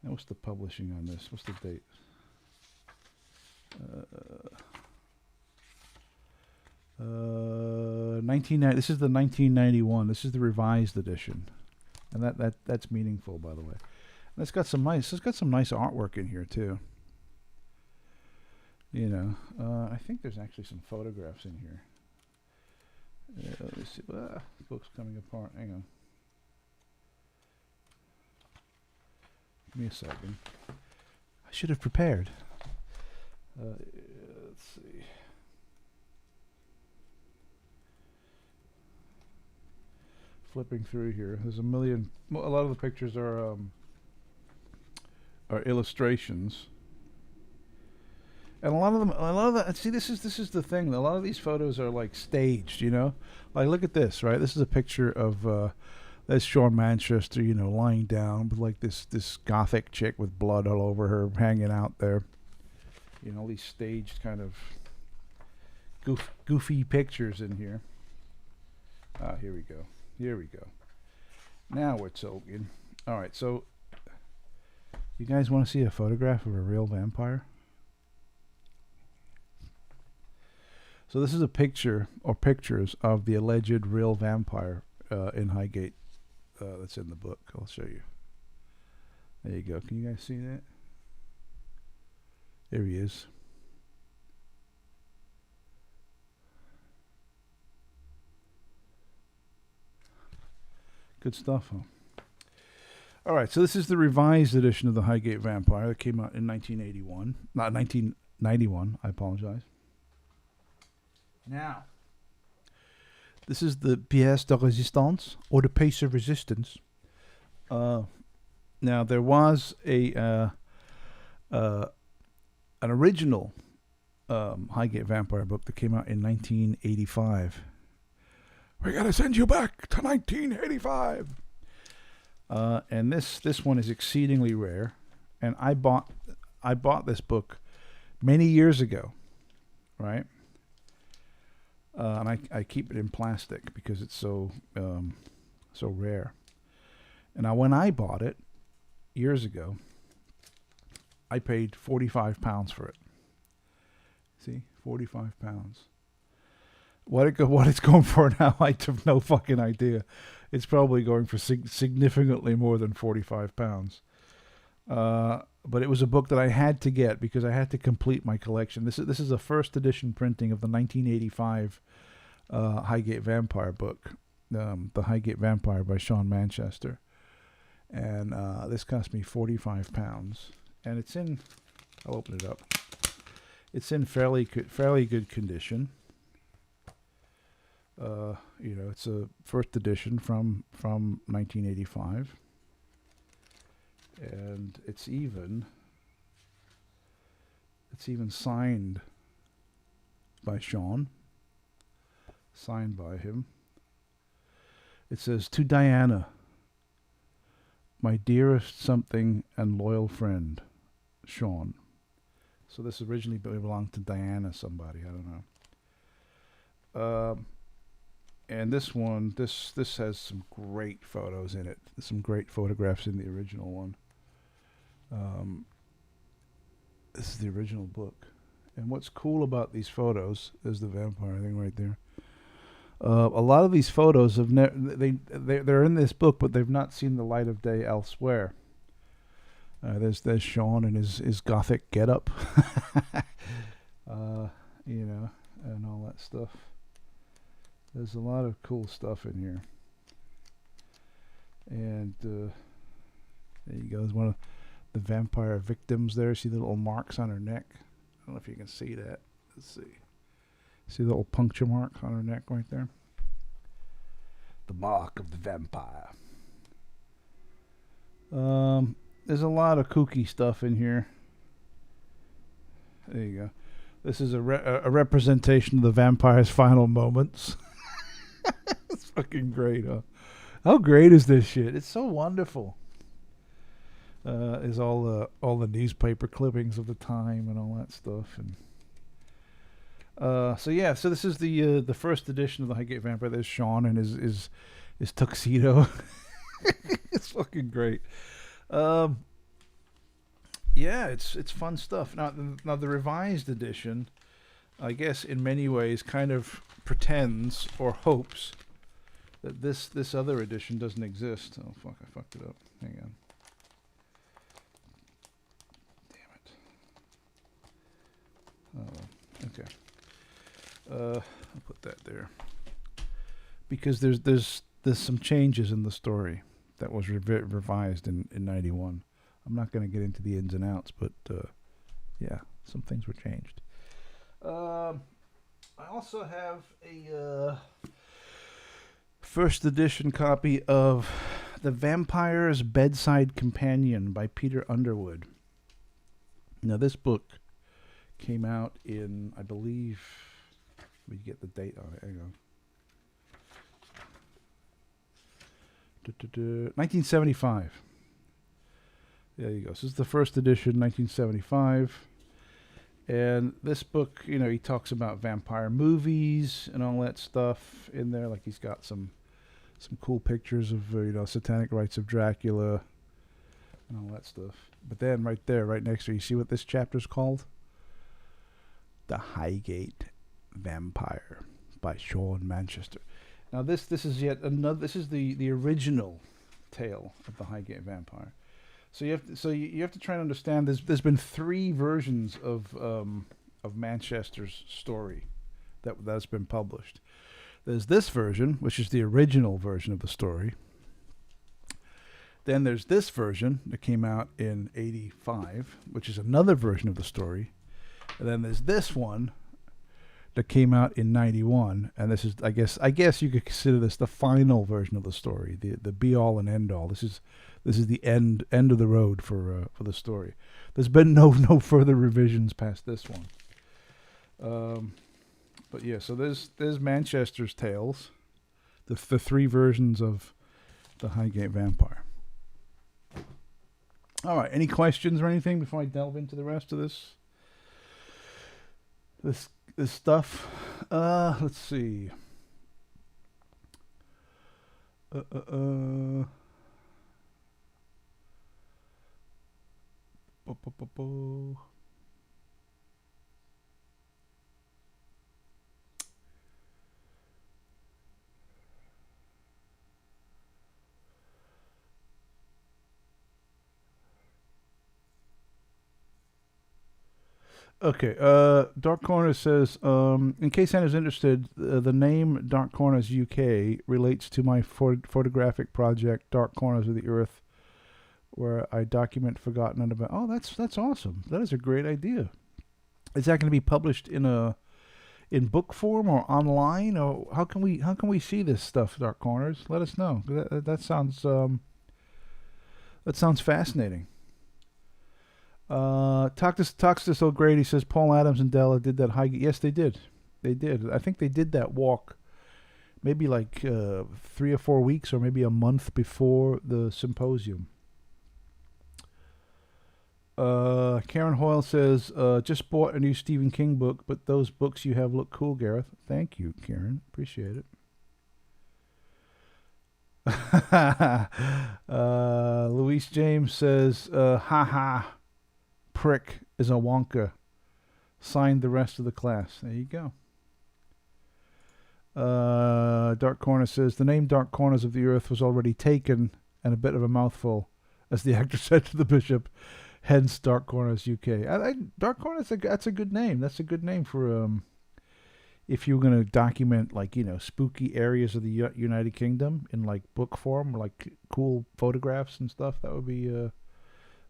And what's the publishing on this? What's the date? 1990. This is the 1991. This is the revised edition, and that's meaningful, by the way. And it's got some nice artwork in here too. You know, I think there's actually some photographs in here. Let me see. The book's coming apart. Hang on. Give me a second. I should have prepared. Let's see. Flipping through here, there's a lot of the pictures are illustrations, and a lot of that. See, this is the thing. A lot of these photos are like staged. You know, like look at this. Right, this is a picture of that's Sean Manchester. You know, lying down with like this gothic chick with blood all over her, hanging out there. You know, all these staged kind of goofy pictures in here. Here we go. Here we go. Now we're talking. All right, so you guys want to see a photograph of a real vampire? So this is a picture or pictures of the alleged real vampire in Highgate that's in the book. I'll show you. There you go. Can you guys see that? There he is. Good stuff, huh? All right, so this is the revised edition of the Highgate Vampire that came out in 1981. Not 1991, I apologize. Now, this is the pièce de résistance, or the piece of resistance. Now, there was an original Highgate Vampire book that came out in 1985. We're going to send you back to 1985. And this one is exceedingly rare. And I bought this book many years ago, right? And I keep it in plastic because it's so rare. And now when I bought it years ago, I paid £45 for it. See, £45. What it's going for now, I have no fucking idea. It's probably going for significantly more than £45. But it was a book that I had to get because I had to complete my collection. This is a first edition printing of the 1985 Highgate Vampire book, the Highgate Vampire by Sean Manchester, and this cost me £45. And it's in, I'll open it up. It's in fairly good condition. It's a first edition from 1985. And it's even signed by Sean. Signed by him. It says, "To Diana, my dearest something and loyal friend, Sean." So this originally belonged to Diana somebody, I don't know. And this one, this has some great photos in it. There's some great photographs in the original one. This is the original book. And what's cool about these photos is the vampire thing right there. A lot of these photos have they're in this book, but they've not seen the light of day elsewhere. There's Sean in his gothic getup, and all that stuff. There's a lot of cool stuff in here. And there you go. There's one of the vampire victims there. See the little marks on her neck? I don't know if you can see that. Let's see. See the little puncture mark on her neck right there? The mark of the vampire. There's a lot of kooky stuff in here. There you go. This is a representation of the vampire's final moments. It's fucking great, huh? How great is this shit? It's so wonderful. Is all the newspaper clippings of the time and all that stuff, and so this is the first edition of the Highgate Vampire. There's Sean and his tuxedo. It's fucking great. It's fun stuff. Now the revised edition, I guess in many ways kind of pretends or hopes that this other edition doesn't exist. Oh fuck, I fucked it up. Hang on. Damn it. Oh, okay. I'll put that there. Because there's some changes in the story that was revised in 91. I'm not going to get into the ins and outs, but some things were changed. I also have a first edition copy of The Vampire's Bedside Companion by Peter Underwood. Now this book came out in, I believe, we get the date on it. Hang on. 1975. There you go. So this is the first edition, 1975. And this book, he talks about vampire movies and all that stuff in there. Like he's got some cool pictures of, Satanic Rites of Dracula and all that stuff. But then right there, right next to you see what this chapter's called? The Highgate Vampire by Sean Manchester. Now this is yet another. This is the original tale of the Highgate Vampire. So you have to try and understand. There's been 3 versions of Manchester's story that's been published. There's this version, which is the original version of the story. Then there's this version that came out in '85, which is another version of the story. And then there's this one that came out in '91, and this is I guess you could consider this the final version of the story, the be all and end all. This is the end of the road for the story. There's been no further revisions past this one. But yeah, so there's Manchester's tales, the 3 versions of the Highgate Vampire. All right, any questions or anything before I delve into the rest of this stuff? Let's see. Okay, Dark Corner says, in case anyone's interested, the name Dark Corners UK relates to my photographic project, Dark Corners of the Earth, where I document forgotten and about. Oh, that's awesome. That is a great idea. Is that going to be published in book form or online, or how can we see this stuff, Dark Corners? Let us know. That sounds fascinating. Toxtus O'Grady says Paul Adams and Della did that Highgate. Yes, they did. They did. I think they did that walk maybe like 3 or 4 weeks or maybe a month before the symposium. Karen Hoyle says, just bought a new Stephen King book, but those books you have look cool, Gareth. Thank you, Karen. Appreciate it. Luis James says, haha. Prick is a Wonka. Signed the rest of the class. There you go. Dark Corner says the name Dark Corners of the Earth was already taken and a bit of a mouthful, as the actor said to the bishop. Hence Dark Corners UK. Dark Corners, that's a good name. That's a good name for if you were going to document spooky areas of the United Kingdom in like book form, like cool photographs and stuff. That would be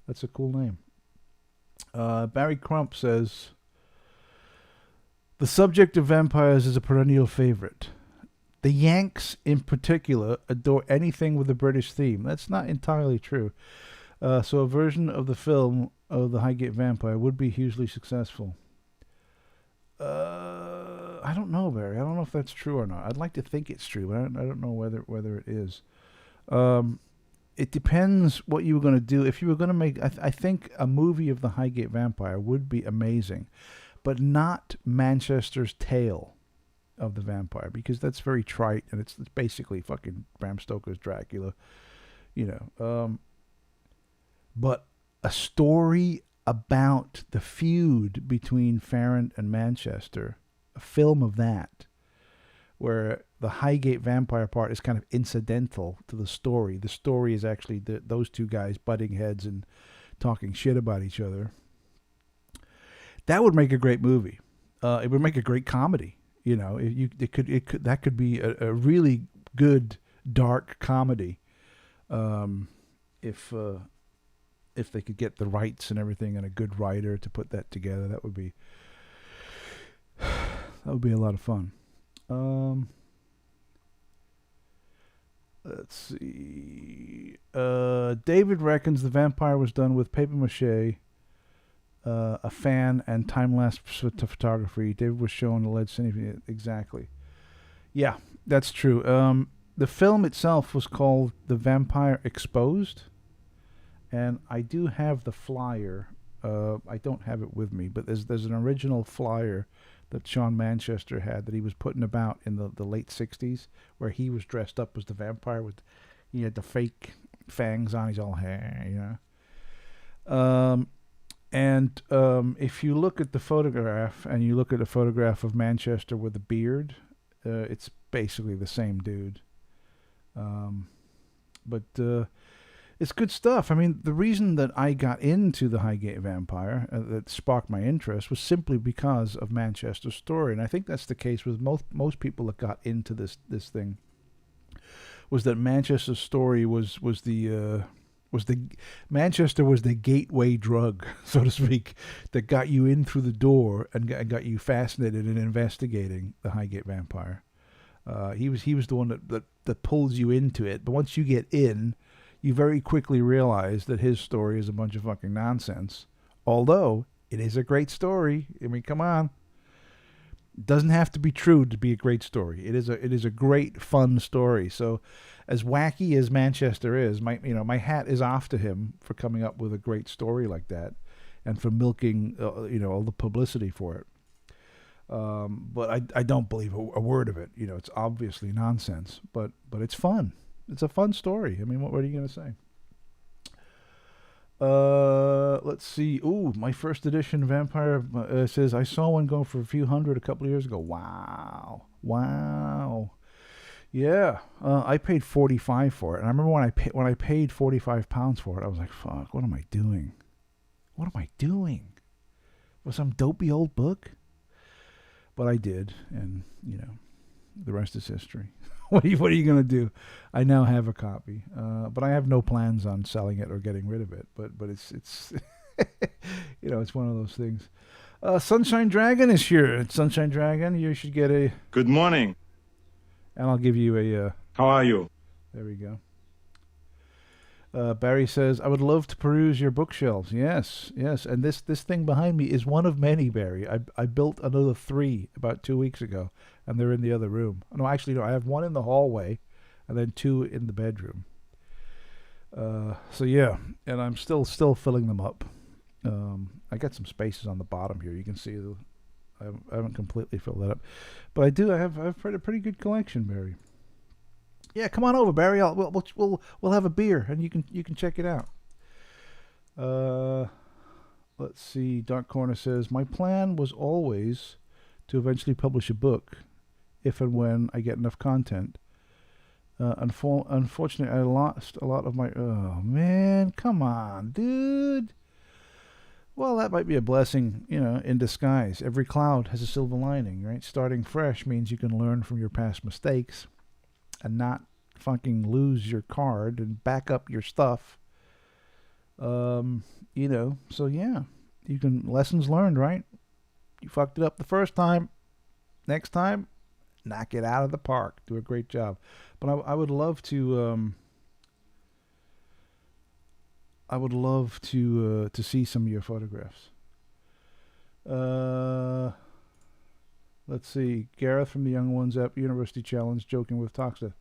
that's a cool name. Barry Crump says, the subject of vampires is a perennial favorite. The Yanks, in particular, adore anything with a British theme. That's not entirely true. So a version of the film of the Highgate Vampire would be hugely successful. I don't know, Barry. I don't know if that's true or not. I'd like to think it's true, but I don't know whether it is. It depends what you were going to do. If you were going to make, I think a movie of the Highgate Vampire would be amazing, but not Manchester's tale of the vampire, because that's very trite and it's basically fucking Bram Stoker's Dracula, But a story about the feud between Farrant and Manchester, a film of that, where the Highgate Vampire part is kind of incidental to the story. The story is actually those two guys butting heads and talking shit about each other. That would make a great movie. It would make a great comedy. That could be a really good dark comedy, if they could get the rights and everything and a good writer to put that together. That would be a lot of fun. Let's see. David reckons the vampire was done with paper mache, a fan, and time-lapse photography. David was shown the lead scene. Exactly. Yeah, that's true. The film itself was called The Vampire Exposed, and I do have the flyer. I don't have it with me, but there's an original flyer that Sean Manchester had that he was putting about in the late 60s, where he was dressed up as the vampire he had the fake fangs on his all hair, And if you look at the photograph and you look at a photograph of Manchester with a beard, it's basically the same dude. But it's good stuff. I mean, the reason that I got into the Highgate Vampire, that sparked my interest, was simply because of Manchester's story. And I think that's the case with most people that got into this thing, was that Manchester's story was the Manchester was the gateway drug, so to speak, that got you in through the door and got you fascinated in investigating the Highgate Vampire. He was the one that pulls you into it. But once you get in, you very quickly realize that his story is a bunch of fucking nonsense. Although it is a great story. I mean, come on. It doesn't have to be true to be a great story. It is a great, fun story. So, as wacky as Manchester is, my hat is off to him for coming up with a great story like that, and for milking all the publicity for it. But I don't believe a word of it. It's obviously nonsense, but it's fun. It's a fun story. I mean, what are you going to say? Let's see. Ooh, my first edition Vampire says, I saw one go for a few hundred a couple of years ago. Wow. Yeah, I paid $45 for it. And I remember when I paid £45 for it, I was like, fuck, what am I doing? Was some dopey old book? But I did, and the rest is history. What are you going to do? I now have a copy, but I have no plans on selling it or getting rid of it. But it's it's one of those things. Sunshine Dragon is here. Sunshine Dragon, you should get a. Good morning. And I'll give you a. How are you? There we go. Barry says, I would love to peruse your bookshelves. Yes. And this thing behind me is one of many, Barry. I built another 3 about 2 weeks ago, and they're in the other room. No, actually, no. I have 1 in the hallway, and then 2 in the bedroom. So yeah, and I'm still filling them up. I got some spaces on the bottom here. You can see I haven't completely filled that up, but I do. I have a pretty good collection, Barry. Yeah, come on over, Barry. We'll have a beer and you can check it out. Let's see. Dark Corner says, my plan was always to eventually publish a book, if and when I get enough content. Unfortunately, I lost a lot of my. Oh man, come on, dude. Well, that might be a blessing, in disguise. Every cloud has a silver lining, right? Starting fresh means you can learn from your past mistakes and not fucking lose your card and back up your stuff. So yeah, you can, lessons learned, right? You fucked it up the first time. Next time, knock it out of the park. Do a great job. But I would love to, to see some of your photographs. Let's see. Gareth from the Young Ones app, University Challenge, joking with Toxa.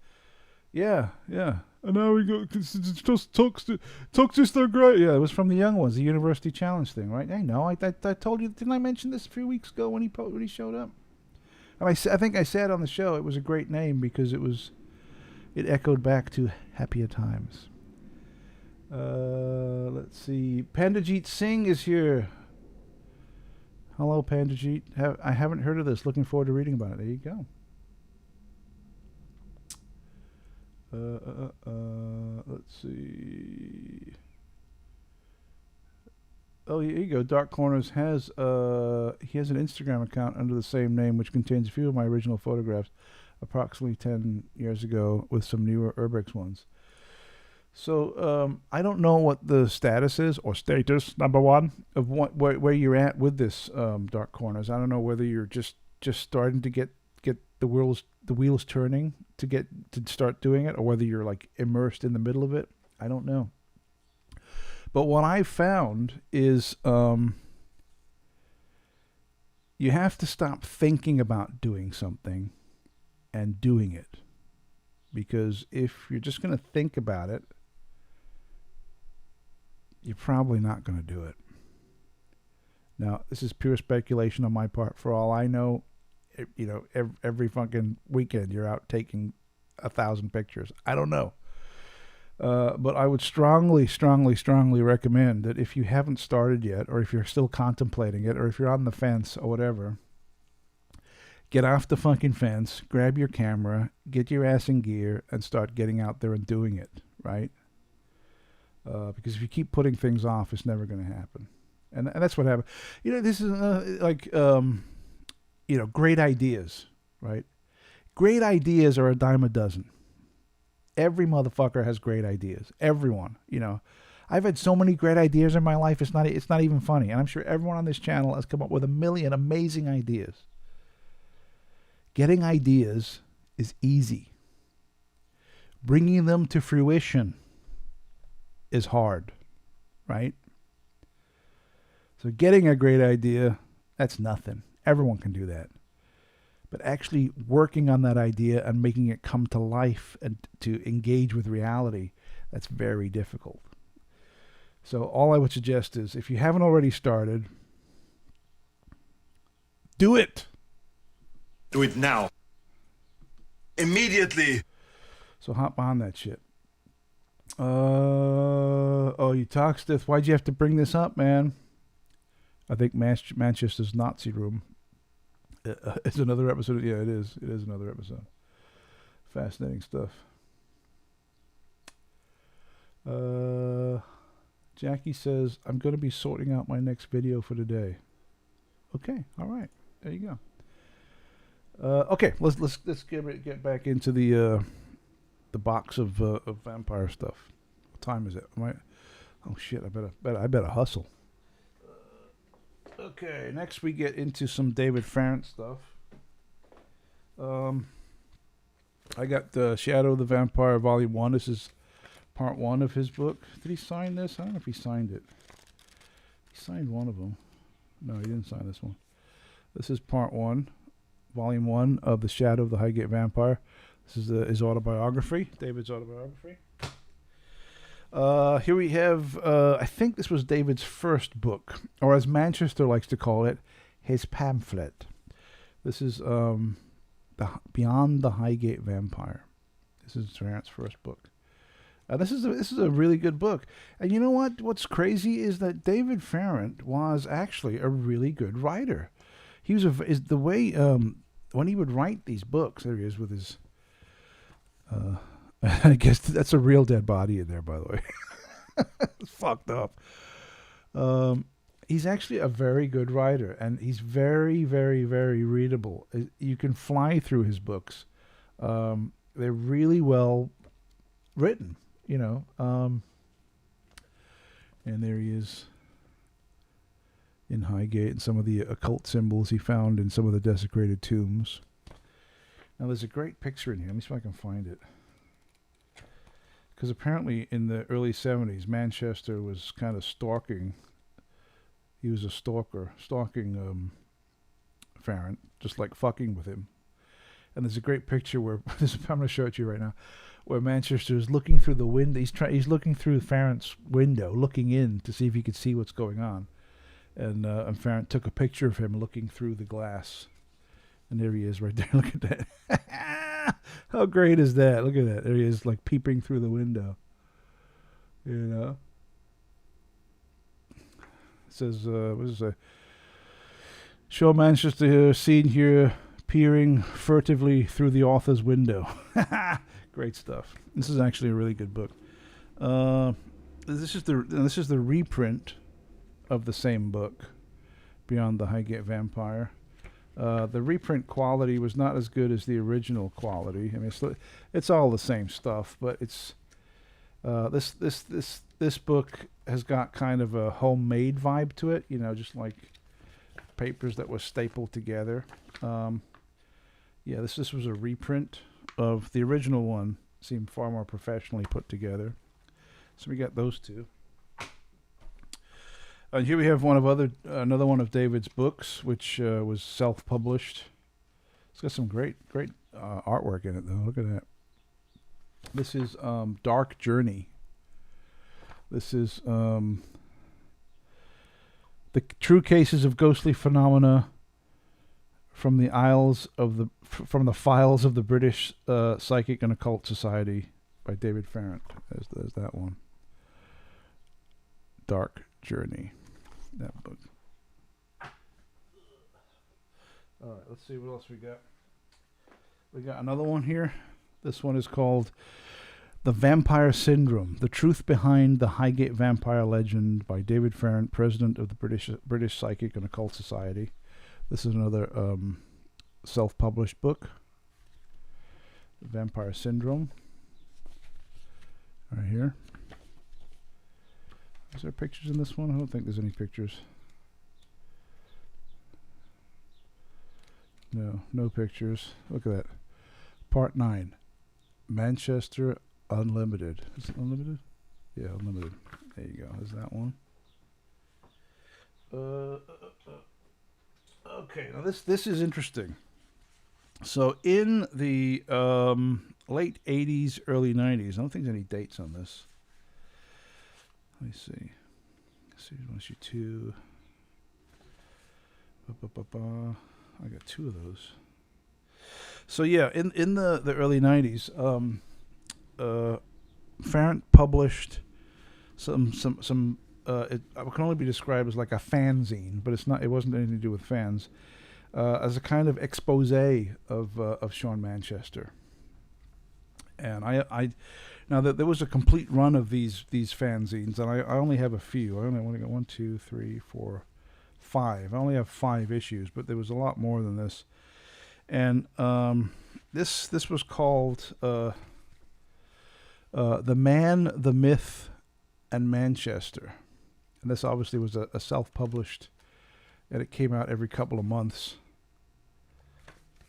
Yeah. And now we go. It's just Toxa's so great. Yeah, it was from the Young Ones, the University Challenge thing, right? I know. I told you. Didn't I mention this a few weeks ago when he showed up? And I think I said on the show it was a great name because it echoed back to happier times. Let's see. Pandajit Singh is here. Hello, Pandajit. I haven't heard of this. Looking forward to reading about it. There you go. Let's see. Oh, here you go. Dark Corners has he has an Instagram account under the same name, which contains a few of my original photographs, approximately 10 years ago, with some newer Urbex ones. So I don't know what the status is, or status number one, of where you're at with this, Dark Corners. I don't know whether you're just starting to get the wheels turning to start doing it, or whether you're like immersed in the middle of it. I don't know. But what I've found is you have to stop thinking about doing something and doing it. Because if you're just going to think about it, you're probably not going to do it. Now, this is pure speculation on my part. For all I know, every fucking weekend you're out taking 1,000 pictures. I don't know. But I would strongly, strongly, strongly recommend that if you haven't started yet, or if you're still contemplating it, or if you're on the fence or whatever, get off the fucking fence, grab your camera, get your ass in gear, and start getting out there and doing it, right? Because if you keep putting things off, it's never going to happen. And that's what happened. This is great ideas, right? Great ideas are a dime a dozen. Every motherfucker has great ideas. Everyone, I've had so many great ideas in my life. It's not even funny. And I'm sure everyone on this channel has come up with a million amazing ideas. Getting ideas is easy. Bringing them to fruition is hard, right? So getting a great idea, that's nothing. Everyone can do that. But actually working on that idea and making it come to life and to engage with reality, that's very difficult. So all I would suggest is, if you haven't already started, do it. Do it now. Immediately. So hop on that shit. You Talkstiff, why'd you have to bring this up, man? I think Manchester's Nazi Room. It's another episode. Yeah, it is. It is another episode. Fascinating stuff. Jackie says, I'm going to be sorting out my next video for today. Okay. All right. There you go. Okay. Let's get back into the box of vampire stuff. What time is it? Oh shit! I better hustle. Okay, next we get into some David Farrant stuff. I got the Shadow of the Vampire Volume 1. This is part 1 of his book. Did he sign this? I don't know if he signed it. He signed one of them. No, he didn't sign this one. This is part 1, Volume 1 of The Shadow of the Highgate Vampire. This is his autobiography, David's autobiography. Here we have, I think this was David's first book, or as Manchester likes to call it, his pamphlet. This is Beyond the Highgate Vampire. This is Farrant's first book. This is a really good book. And you know what? What's crazy is that David Farrant was actually a really good writer. He was when he would write these books, there he is with his... I guess that's a real dead body in there, by the way. It's fucked up. He's actually a very good writer, and he's very, very, very readable. You can fly through his books. They're really well written, and there he is in Highgate, and some of the occult symbols he found in some of the desecrated tombs. Now, there's a great picture in here. Let me see if I can find it. Because apparently in the early 70s, Manchester was kind of stalking. He was a stalker, stalking Farrant, just like fucking with him. And there's a great picture where, I'm going to show it to you right now, where Manchester is looking through the window. He's looking through Farrant's window, looking in to see if he could see what's going on. And Farrant took a picture of him looking through the glass. And there he is right there. Look at that. How great is that? Look at that. There he is, like peeping through the window. It says, what does it say? Show Manchester seen here peering furtively through the author's window. Great stuff. This is actually a really good book. This is the reprint of the same book, Beyond the Highgate Vampire. The reprint quality was not as good as the original quality. I mean, it's all the same stuff, but it's this book has got kind of a homemade vibe to it. Just like papers that were stapled together. This was a reprint of the original one. Seemed far more professionally put together. So we got those two. And here we have another one of David's books, which was self-published. It's got some great artwork in it, though. Look at that. This is Dark Journey. This is the true cases of ghostly phenomena from the files of the British Psychic and Occult Society by David Farrant. There's that one. Dark Journey, that book. All right, let's see what else we got. We got another one here. This one is called The Vampire Syndrome, The Truth Behind the Highgate Vampire Legend by David Farrant, President of the British Psychic and Occult Society. This is another self-published book. The Vampire Syndrome. Right here. Is there pictures in this one? I don't think there's any pictures. No pictures. Look at that. Part 9. Manchester Unlimited. Is it Unlimited? Yeah, Unlimited. There you go. Is that one? Okay, now this is interesting. So in the late 80s, early 90s, I don't think there's any dates on this. Let me see. Series 1, Issue 2. I got 2 of those. So yeah, in the early 90s, Farrant published some it can only be described as like a fanzine, but it's not. It wasn't anything to do with fans. As a kind of expose of Sean Manchester. And I now that there was a complete run of these fanzines, and I only have a few. I only got 1, 2, 3, 4, 5. I only have 5 issues, but there was a lot more than this. And this was called The Man, the Myth, and Manchester. And this obviously was a self-published, and it came out every couple of months.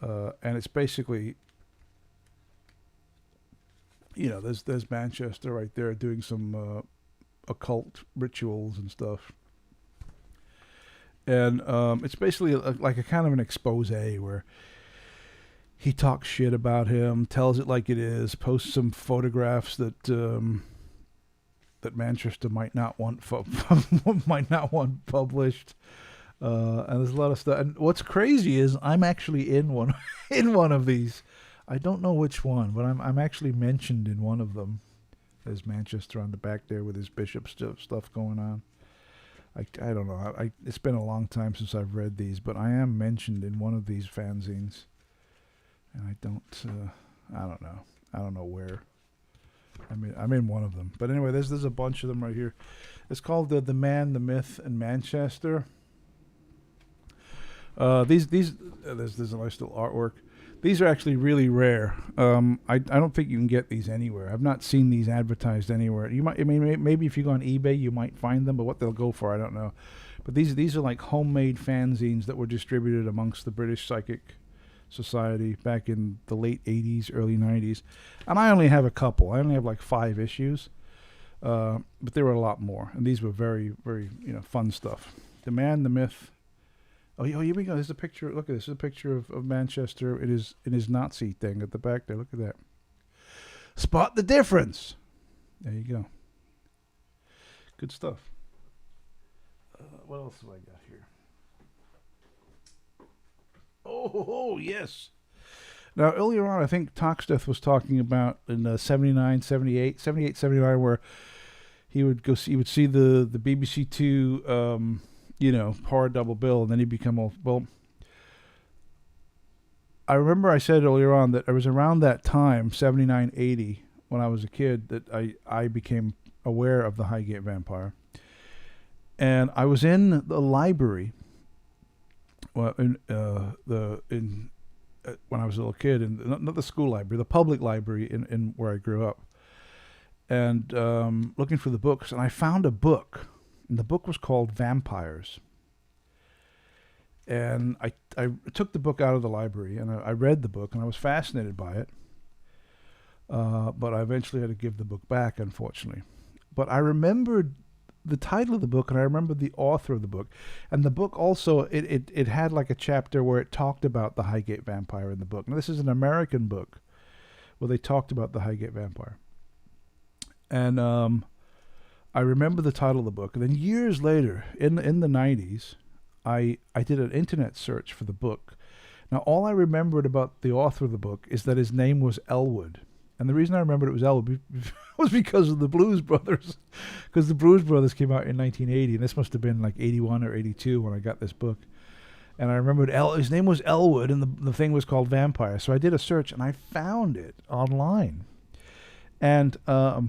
And it's basically, there's Manchester right there doing some occult rituals and stuff. And it's basically like a kind of an expose where he talks shit about him, tells it like it is, posts some photographs that that Manchester might not want published. And there's a lot of stuff. And what's crazy is I'm actually in one of these. I don't know which one, but I'm actually mentioned in one of them. There's Manchester on the back there with his bishop stuff going on. I don't know. It's been a long time since I've read these, but I am mentioned in one of these fanzines. And I don't know. I don't know where. I'm in one of them. But anyway, there's a bunch of them right here. It's called The Man, the Myth, and Manchester. There's a nice little artwork. These are actually really rare. I don't think you can get these anywhere. I've not seen these advertised anywhere. Maybe if you go on eBay you might find them, but what they'll go for I don't know. But these are like homemade fanzines that were distributed amongst the British Psychic Society back in the late 80s, early 90s. And I only have a couple. I only have like 5 issues. But there were a lot more, and these were very, very fun stuff. The Man, the Myth. Oh, here we go. There's a picture. Look at this. This is a picture of Manchester in his Nazi thing at the back there. Look at that. Spot the difference. There you go. Good stuff. What else have I got here? Oh, yes. Now, earlier on, I think Toxdeath was talking about in 79, 78, 79, where he would see the BBC Two, par double bill, and then he'd become well. I remember I said earlier on that it was around that time, 79, 80, when I was a kid, that I became aware of the Highgate Vampire. And I was in the library when I was a little kid, and not the school library, the public library in where I grew up, and looking for the books, and I found a book, and the book was called Vampires. And I took the book out of the library, and I read the book, and I was fascinated by it, but I eventually had to give the book back, unfortunately. But I remembered the title of the book, and I remember the author of the book. And the book also, it had like a chapter where it talked about the Highgate Vampire in the book. Now, this is an American book where they talked about the Highgate Vampire. And I remember the title of the book. And then years later, in the 90s, I did an internet search for the book. Now, all I remembered about the author of the book is that his name was Elwood. And the reason I remembered it was Elwood was because of the Blues Brothers. Because the Blues Brothers came out in 1980, and this must have been like 81 or 82 when I got this book. And I remembered his name was Elwood, and the thing was called Vampire. So I did a search, and I found it online. And I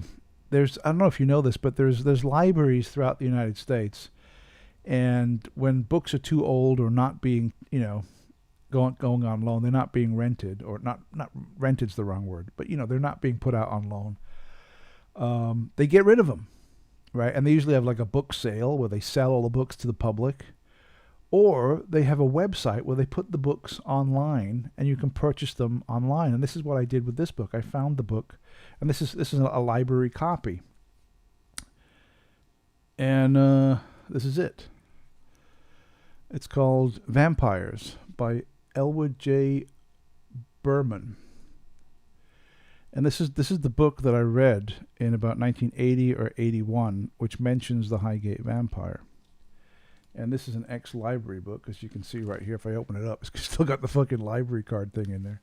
don't know if you know this, but there's libraries throughout the United States, and when books are too old or not being, going on loan, they're not being rented, or not rented's the wrong word, but they're not being put out on loan. They get rid of them, right? And they usually have like a book sale where they sell all the books to the public, or they have a website where they put the books online and you can purchase them online. And this is what I did with this book. I found the book, and this is a library copy, and this is it. It's called Vampires by Elwood J. Berman. And this is the book that I read in about 1980 or 81, which mentions the Highgate Vampire. And this is an ex-library book, as you can see right here. If I open it up, it's still got the fucking library card thing in there.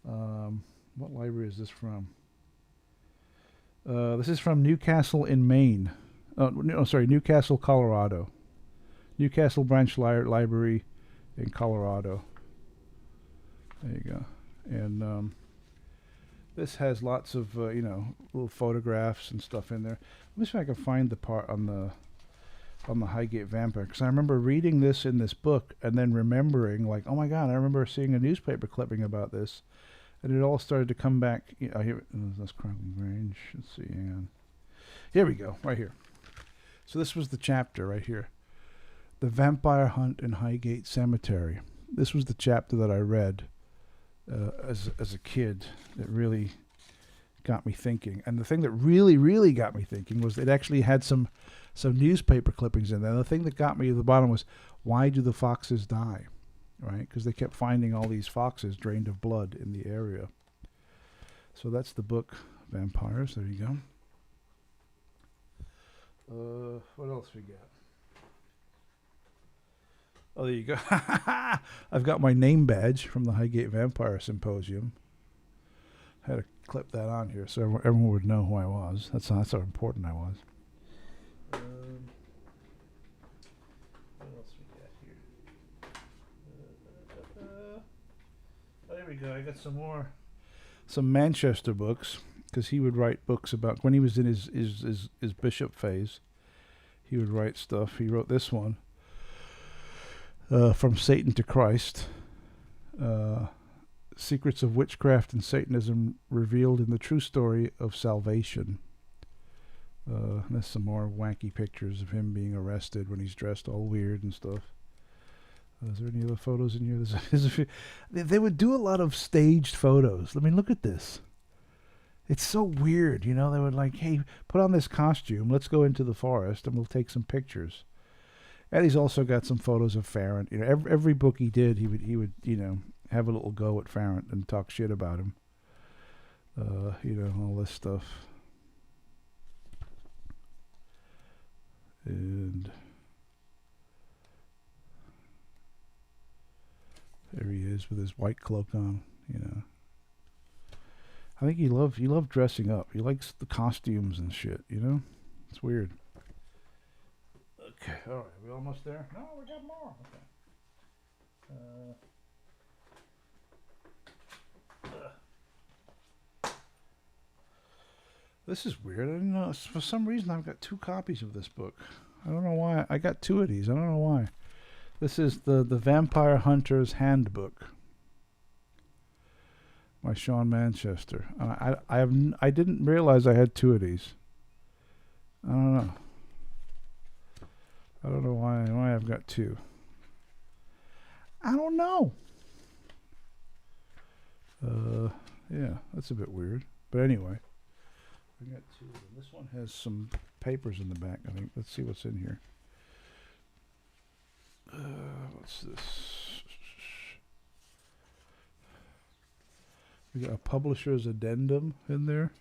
What library is this from? This is from Newcastle in Maine. Newcastle, Colorado. Newcastle Branch Library in Colorado. There you go. And this has lots of little photographs and stuff in there. Let me see if I can find the part on the Highgate Vampire, because I remember reading this in this book and then remembering, like, oh my god, I remember seeing a newspaper clipping about this, and it all started to come back. Here, that's Chronicling Grange. Let's see, hang on. Here we go, right here. So this was the chapter right here, The Vampire Hunt in Highgate Cemetery. This was the chapter that I read as a kid that really got me thinking. And the thing that really, really got me thinking was it actually had some newspaper clippings in there. The thing that got me at the bottom was, why do the foxes die? Right? Because they kept finding all these foxes drained of blood in the area. So that's the book, Vampires. There you go. What else we got? Oh, there you go. I've got my name badge from the Highgate Vampire Symposium. I had to clip that on here so everyone would know who I was. That's how important I was. What else we got here? Oh, there we go. I got some Manchester books, because he would write books about, when he was in his bishop phase, he would write stuff. He wrote this one, From Satan to Christ, Secrets of Witchcraft and Satanism Revealed in the True Story of Salvation. There's some more wacky pictures of him being arrested when he's dressed all weird and stuff. Is there any other photos in here? There's a few. They would do a lot of staged photos. I mean, look at this. It's so weird, They would like, hey, put on this costume. Let's go into the forest and we'll take some pictures. And he's also got some photos of Farrant. Every book he did, he would have a little go at Farrant and talk shit about him. All this stuff. And there he is with his white cloak on, I think he loved dressing up. He likes the costumes and shit, It's weird. Okay, all right, we almost there? No, we got more. Okay. This is weird. I don't know. For some reason, I've got 2 copies of this book. I don't know why. I got 2 of these. I don't know why. This is the Vampire Hunter's Handbook by Sean Manchester. I didn't realize I had 2 of these. I don't know. I don't know why I've got 2. I don't know. Yeah, that's a bit weird. But anyway, I got 2 of them. This one has some papers in the back, I think. Let's see what's in here. What's this? We got a publisher's addendum in there.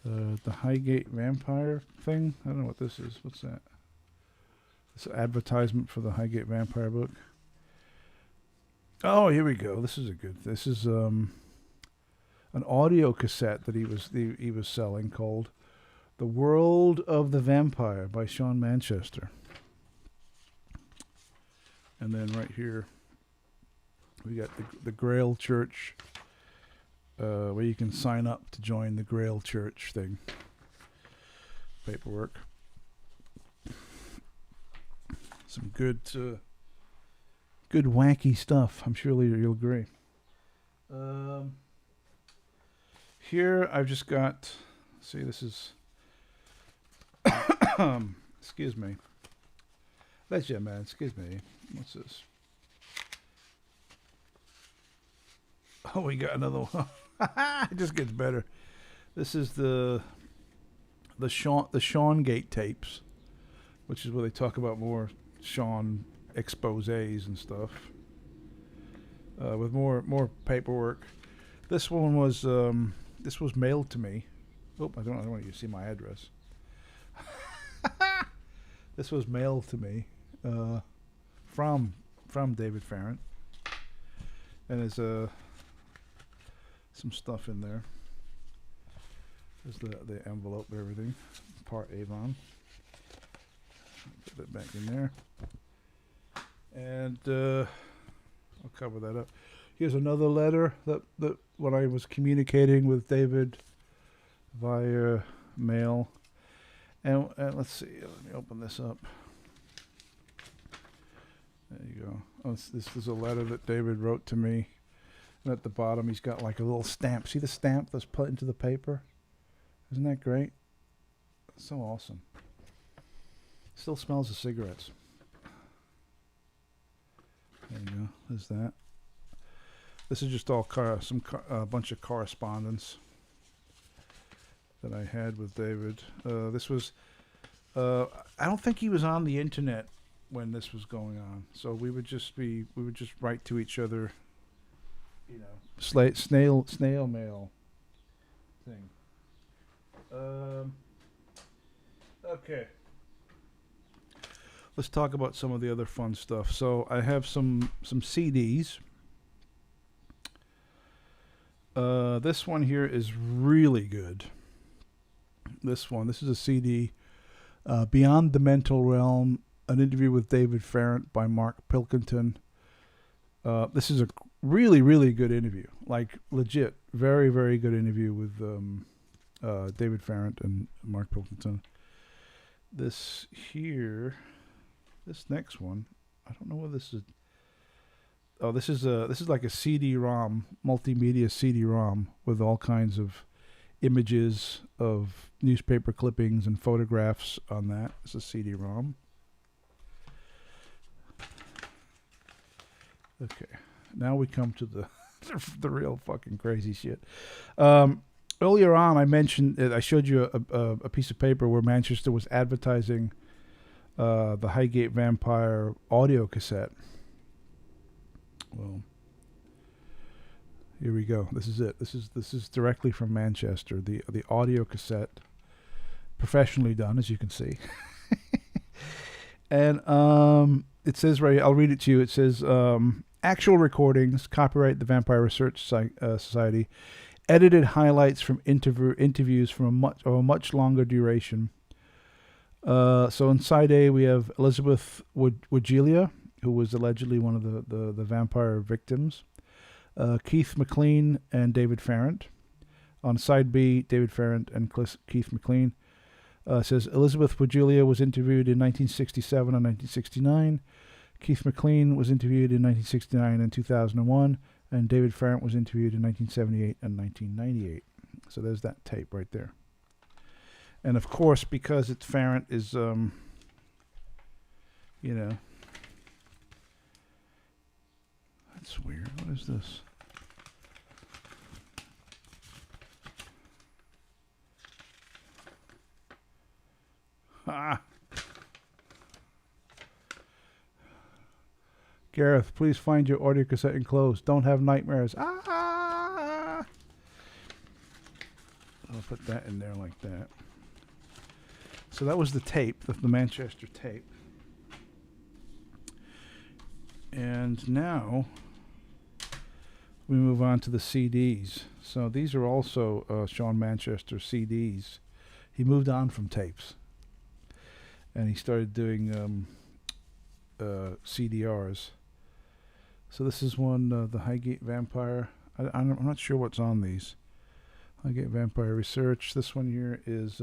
The Highgate Vampire thing. I don't know what this is. What's that? It's an advertisement for the Highgate Vampire book. Oh, here we go. This is an audio cassette that he was selling called "The World of the Vampire" by Sean Manchester. And then right here, we got the Grail Church, where you can sign up to join the Grail Church thing. Paperwork. Some good wacky stuff. I'm sure you'll agree. Here I've just got. See, this is. Excuse me. That's yeah, man. Excuse me. What's this? Oh, we got another one. It just gets better. This is the Highgate tapes, which is where they talk about more Sean exposés and stuff, with more paperwork. This one was mailed to me. Oh, I don't want you to see my address. This was mailed to me from David Farrant, and there's some stuff in there. There's the envelope and everything. Part Avon. Put that back in there. And I'll cover that up. Here's another letter that when I was communicating with David via mail. And let's see. Let me open this up. There you go. Oh, this is a letter that David wrote to me. And at the bottom, he's got like a little stamp. See the stamp that's put into the paper? Isn't that great? So awesome. Still smells of cigarettes. There you go. There's that. This is just all a bunch of correspondence that I had with David. This was. I don't think he was on the internet when this was going on, so we would just write to each other. You know, snail mail thing. Okay. Let's talk about some of the other fun stuff. So I have some CDs. This one here is really good. This is a CD, Beyond the Mental Realm, an interview with David Farrant by Mark Pilkington. This is a really, really good interview. Like, legit, very, very good interview with David Farrant and Mark Pilkington. This next one, I don't know what this is. Oh, this is like a CD-ROM, multimedia CD-ROM with all kinds of images of newspaper clippings and photographs on that. It's a CD-ROM. Okay, now we come to the real fucking crazy shit. Earlier on, I mentioned I showed you a piece of paper where Manchester was advertising the Highgate Vampire audio cassette. Well, here we go. This is it. This is directly from Manchester. The audio cassette, professionally done, as you can see. And it says right here, I'll read it to you. It says, actual recordings, copyright the Vampire Research Society, edited highlights from interviews from a much longer duration. So in side A, we have Elizabeth Woodgelia, who was allegedly one of the vampire victims, Keith McLean and David Farrant. On side B, David Farrant and Keith McLean. Says Elizabeth Woodgelia was interviewed in 1967 and 1969. Keith McLean was interviewed in 1969 and 2001. And David Farrant was interviewed in 1978 and 1998. So there's that tape right there. And of course, because it's Farrant is, you know, that's weird. What is this? Ah. Gareth, please find your audio cassette enclosed. Don't have nightmares. Ah! I'll put that in there like that. So that was the tape, the Manchester tape. And now we move on to the CDs. So these are also Sean Manchester CDs. He moved on from tapes, and he started doing CDRs. So this is one, the Highgate Vampire. I'm not sure what's on these. Highgate Vampire Research. This one here is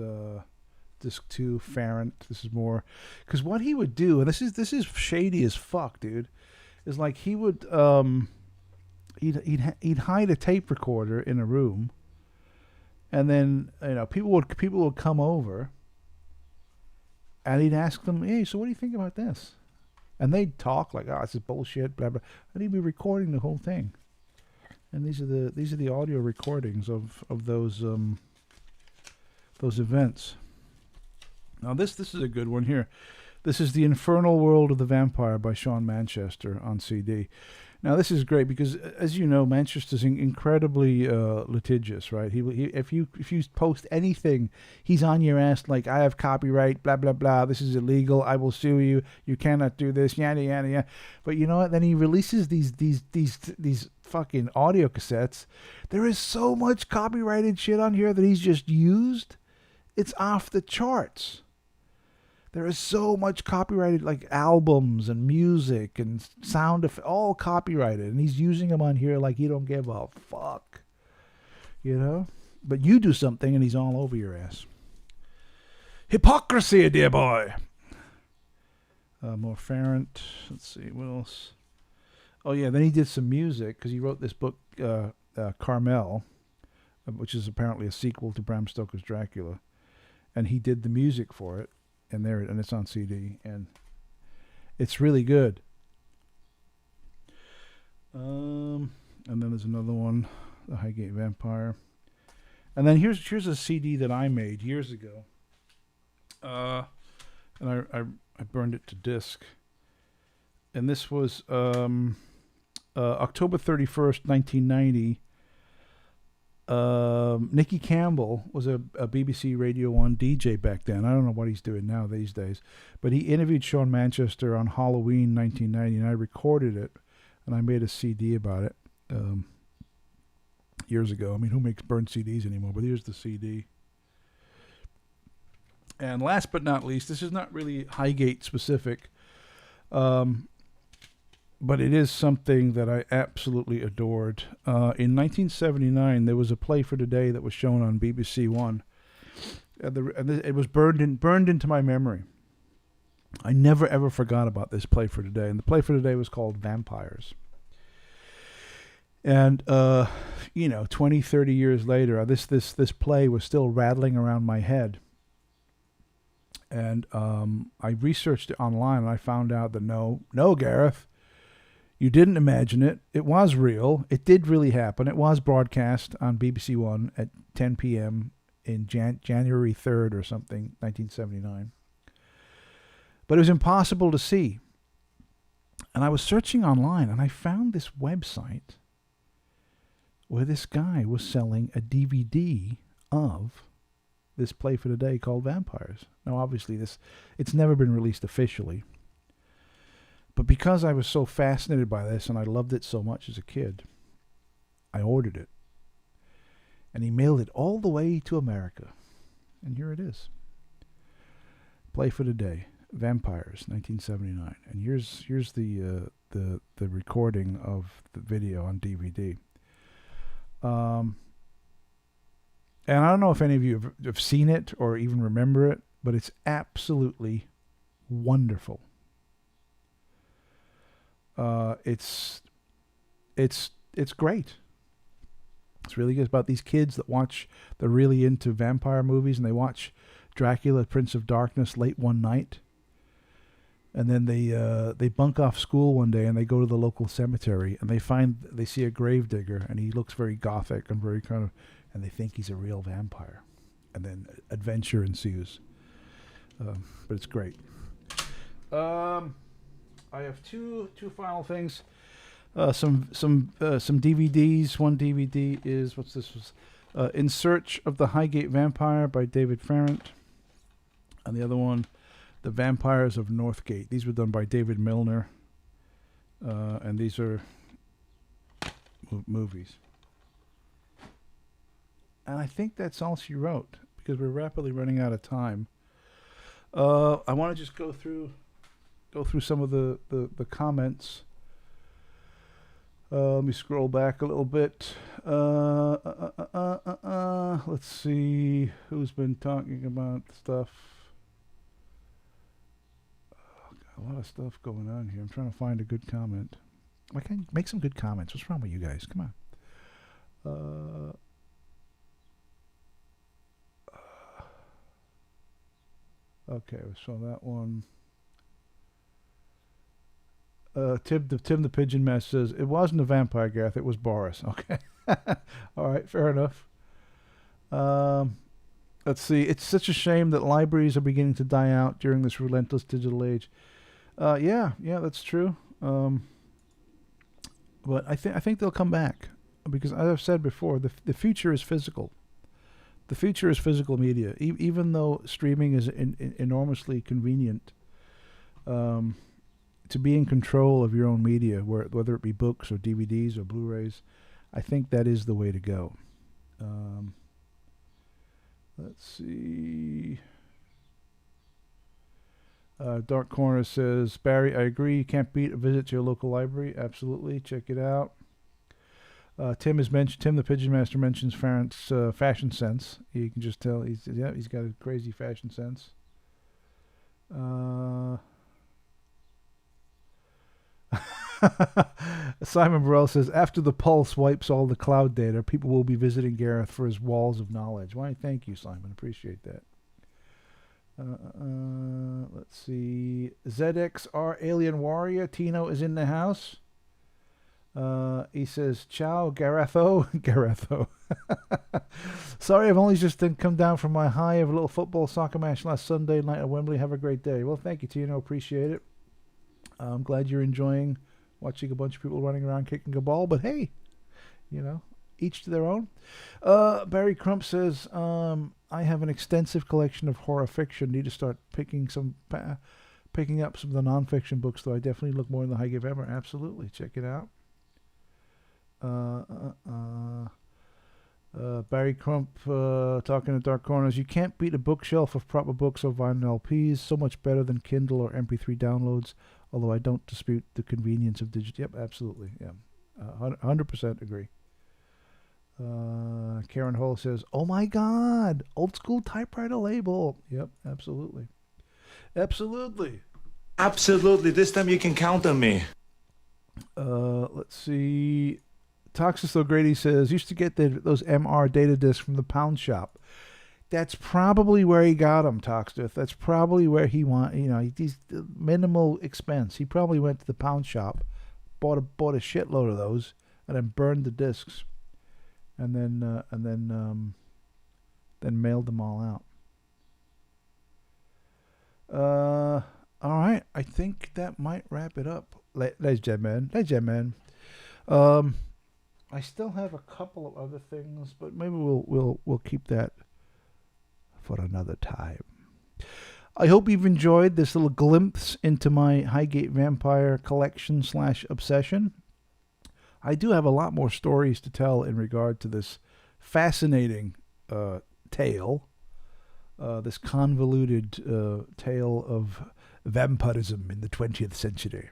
Disc 2, Farrant. This is more... Because what he would do, and this is shady as fuck, dude, is like he would... He'd hide a tape recorder in a room, and then people would come over, and he'd ask them, "Hey, so what do you think about this?" And they'd talk like, "Oh, this is bullshit," blah blah, and he'd be recording the whole thing. And these are the audio recordings of those events. Now this is a good one here. This is The Infernal World of the Vampire by Sean Manchester on CD. Now this is great because, as you know, Manchester's incredibly litigious, right? He if you post anything, he's on your ass like, "I have copyright, blah blah blah. This is illegal. I will sue you. You cannot do this, yada yada yada." But you know what? Then he releases these fucking audio cassettes. There is so much copyrighted shit on here that he's just used. It's off the charts. There is so much copyrighted, like albums and music and sound effects, all copyrighted, and he's using them on here like he don't give a fuck, But you do something and he's all over your ass. Hypocrisy, dear boy. More Farrant. Let's see what else. Oh yeah, then he did some music because he wrote this book, Carmel, which is apparently a sequel to Bram Stoker's Dracula, and he did the music for it. And it's on CD, and it's really good. And then there's another one, the Highgate Vampire. And then here's a CD that I made years ago. And I burned it to disc. And this was October 31st, 1990. Nicky Campbell was a BBC Radio 1 DJ back then. I don't know what he's doing now these days, but he interviewed Sean Manchester on Halloween 1990, and I recorded it, and I made a CD about it years ago. I mean, who makes burned CDs anymore? But here's the CD. And last but not least, this is not really Highgate specific, but it is something that I absolutely adored. In 1979, there was a Play for Today that was shown on BBC One. And it was burned into my memory. I never ever forgot about this Play for Today. And the Play for Today was called Vampires. And 20, 30 years later, this play was still rattling around my head. And I researched it online, and I found out that no, Gareth, you didn't imagine it. It was real. It did really happen. It was broadcast on BBC One at 10 p.m. in January 3rd or something, 1979. But it was impossible to see. And I was searching online, and I found this website where this guy was selling a DVD of this Play for Today called Vampires. Now, obviously, it's never been released officially. But because I was so fascinated by this and I loved it so much as a kid, I ordered it. And he mailed it all the way to America. And here it is. Play for Today, Vampires, 1979. And here's the recording of the video on DVD. And I don't know if any of you have seen it or even remember it, but it's absolutely wonderful. It's great. It's really good. It's about these kids they're really into vampire movies, and they watch Dracula, Prince of Darkness late one night. And then they bunk off school one day and they go to the local cemetery and they see a gravedigger, and he looks very gothic and very and they think he's a real vampire. And then adventure ensues. But it's great. I have two final things. Some DVDs. One DVD is In Search of the Highgate Vampire by David Farrant, and the other one, The Vampires of Northgate. These were done by David Milner, and these are movies. And I think that's all she wrote, because we're rapidly running out of time. I want to just go through some of the comments. Let me scroll back a little bit. Let's see who's been talking about stuff. Oh, got a lot of stuff going on here. I'm trying to find a good comment. I can make some good comments. What's wrong with you guys? Come on. Okay, so that one. Tim the Pigeon Master says, it wasn't a vampire, Gareth, it was Boris. Okay. All right, fair enough. Let's see. It's such a shame that libraries are beginning to die out during this relentless digital age. Yeah, that's true. But I think they'll come back, because as I've said before, the future is physical. The future is physical media. Even though streaming is enormously convenient, to be in control of your own media, whether it be books or DVDs or Blu-rays, I think that is the way to go. Let's see. Dark Corner says, Barry, I agree. You can't beat a visit to your local library. Absolutely. Check it out. Tim the Pigeon Master mentions Farrant's fashion sense. You can just tell he's got a crazy fashion sense. Simon Burrell says, after the Pulse wipes all the cloud data, people will be visiting Gareth for his walls of knowledge. Why, thank you, Simon. Appreciate that. Let's see. ZXR Alien Warrior. Tino is in the house. He says, ciao, Garetho. Garetho. Sorry, I've only just come down from my high of a little football soccer match last Sunday night at Wembley. Have a great day. Well, thank you, Tino. Appreciate it. I'm glad you're enjoying watching a bunch of people running around kicking a ball. But hey, each to their own. Barry Crump says, I have an extensive collection of horror fiction. Need to start picking up some of the nonfiction books, though. I definitely look more in the Highgate Vampire. Absolutely. Check it out. Barry Crump talking to Dark Corners. You can't beat a bookshelf of proper books or vinyl LPs. So much better than Kindle or MP3 downloads. Although I don't dispute the convenience of digital. Yep, absolutely. Yeah, 100% agree. Karen Hull says, "Oh my God, old school typewriter label." Yep, absolutely. Absolutely. Absolutely. This time you can count on me. Let's see. Toxis O'Grady says, used to get those MR data discs from the pound shop. That's probably where he got them, Toxis. That's probably where he he's minimal expense. He probably went to the pound shop, bought a shitload of those, and then burned the discs, and then mailed them all out. All right, I think that might wrap it up, ladies and gentlemen. I still have a couple of other things, but maybe we'll keep that for another time. I hope you've enjoyed this little glimpse into my Highgate Vampire collection / obsession. I do have a lot more stories to tell in regard to this fascinating tale, this convoluted tale of vampirism in the 20th century.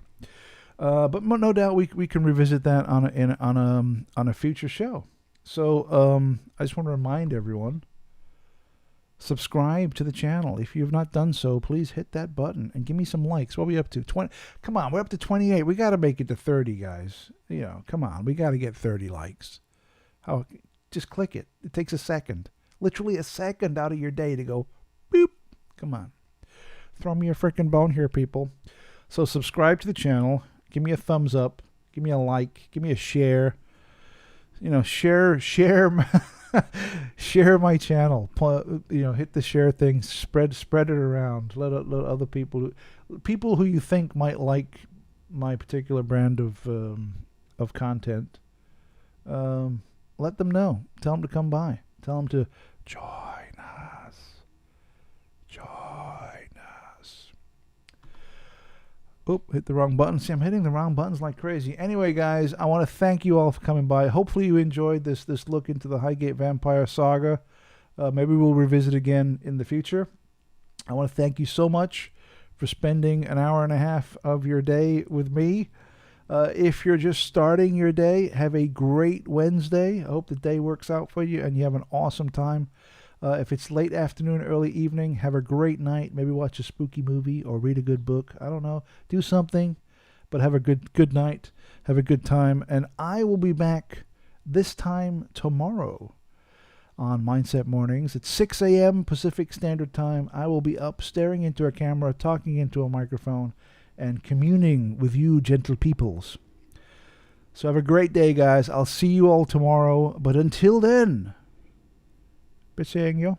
But no doubt we can revisit that on a future show. So I just want to remind everyone, subscribe to the channel. If you have not done so, please hit that button and give me some likes. What are we up to? 20. Come on, we're up to 28. We got to make it to 30, guys. Come on, we got to get 30 likes. Just click it. It takes a second, literally a second out of your day to go boop. Come on, throw me a freaking bone here, people. So subscribe to the channel. Give me a thumbs up. Give me a like. Give me a share. Share share my channel. Hit the share thing. Spread it around. Let other people who you think might like my particular brand of content. Let them know. Tell them to come by. Tell them to join us. Join us. Oop, hit the wrong button. See, I'm hitting the wrong buttons like crazy. Anyway, guys, I want to thank you all for coming by. Hopefully you enjoyed this look into the Highgate Vampire saga. Maybe we'll revisit again in the future. I want to thank you so much for spending an hour and a half of your day with me. If you're just starting your day, have a great Wednesday. I hope the day works out for you and you have an awesome time. If it's late afternoon, early evening, have a great night. Maybe watch a spooky movie or read a good book. I don't know. Do something, but have a good night. Have a good time. And I will be back this time tomorrow on Mindset Mornings at 6 a.m. Pacific Standard Time. I will be up staring into a camera, talking into a microphone, and communing with you, gentle peoples. So have a great day, guys. I'll see you all tomorrow. But until then, Besegno.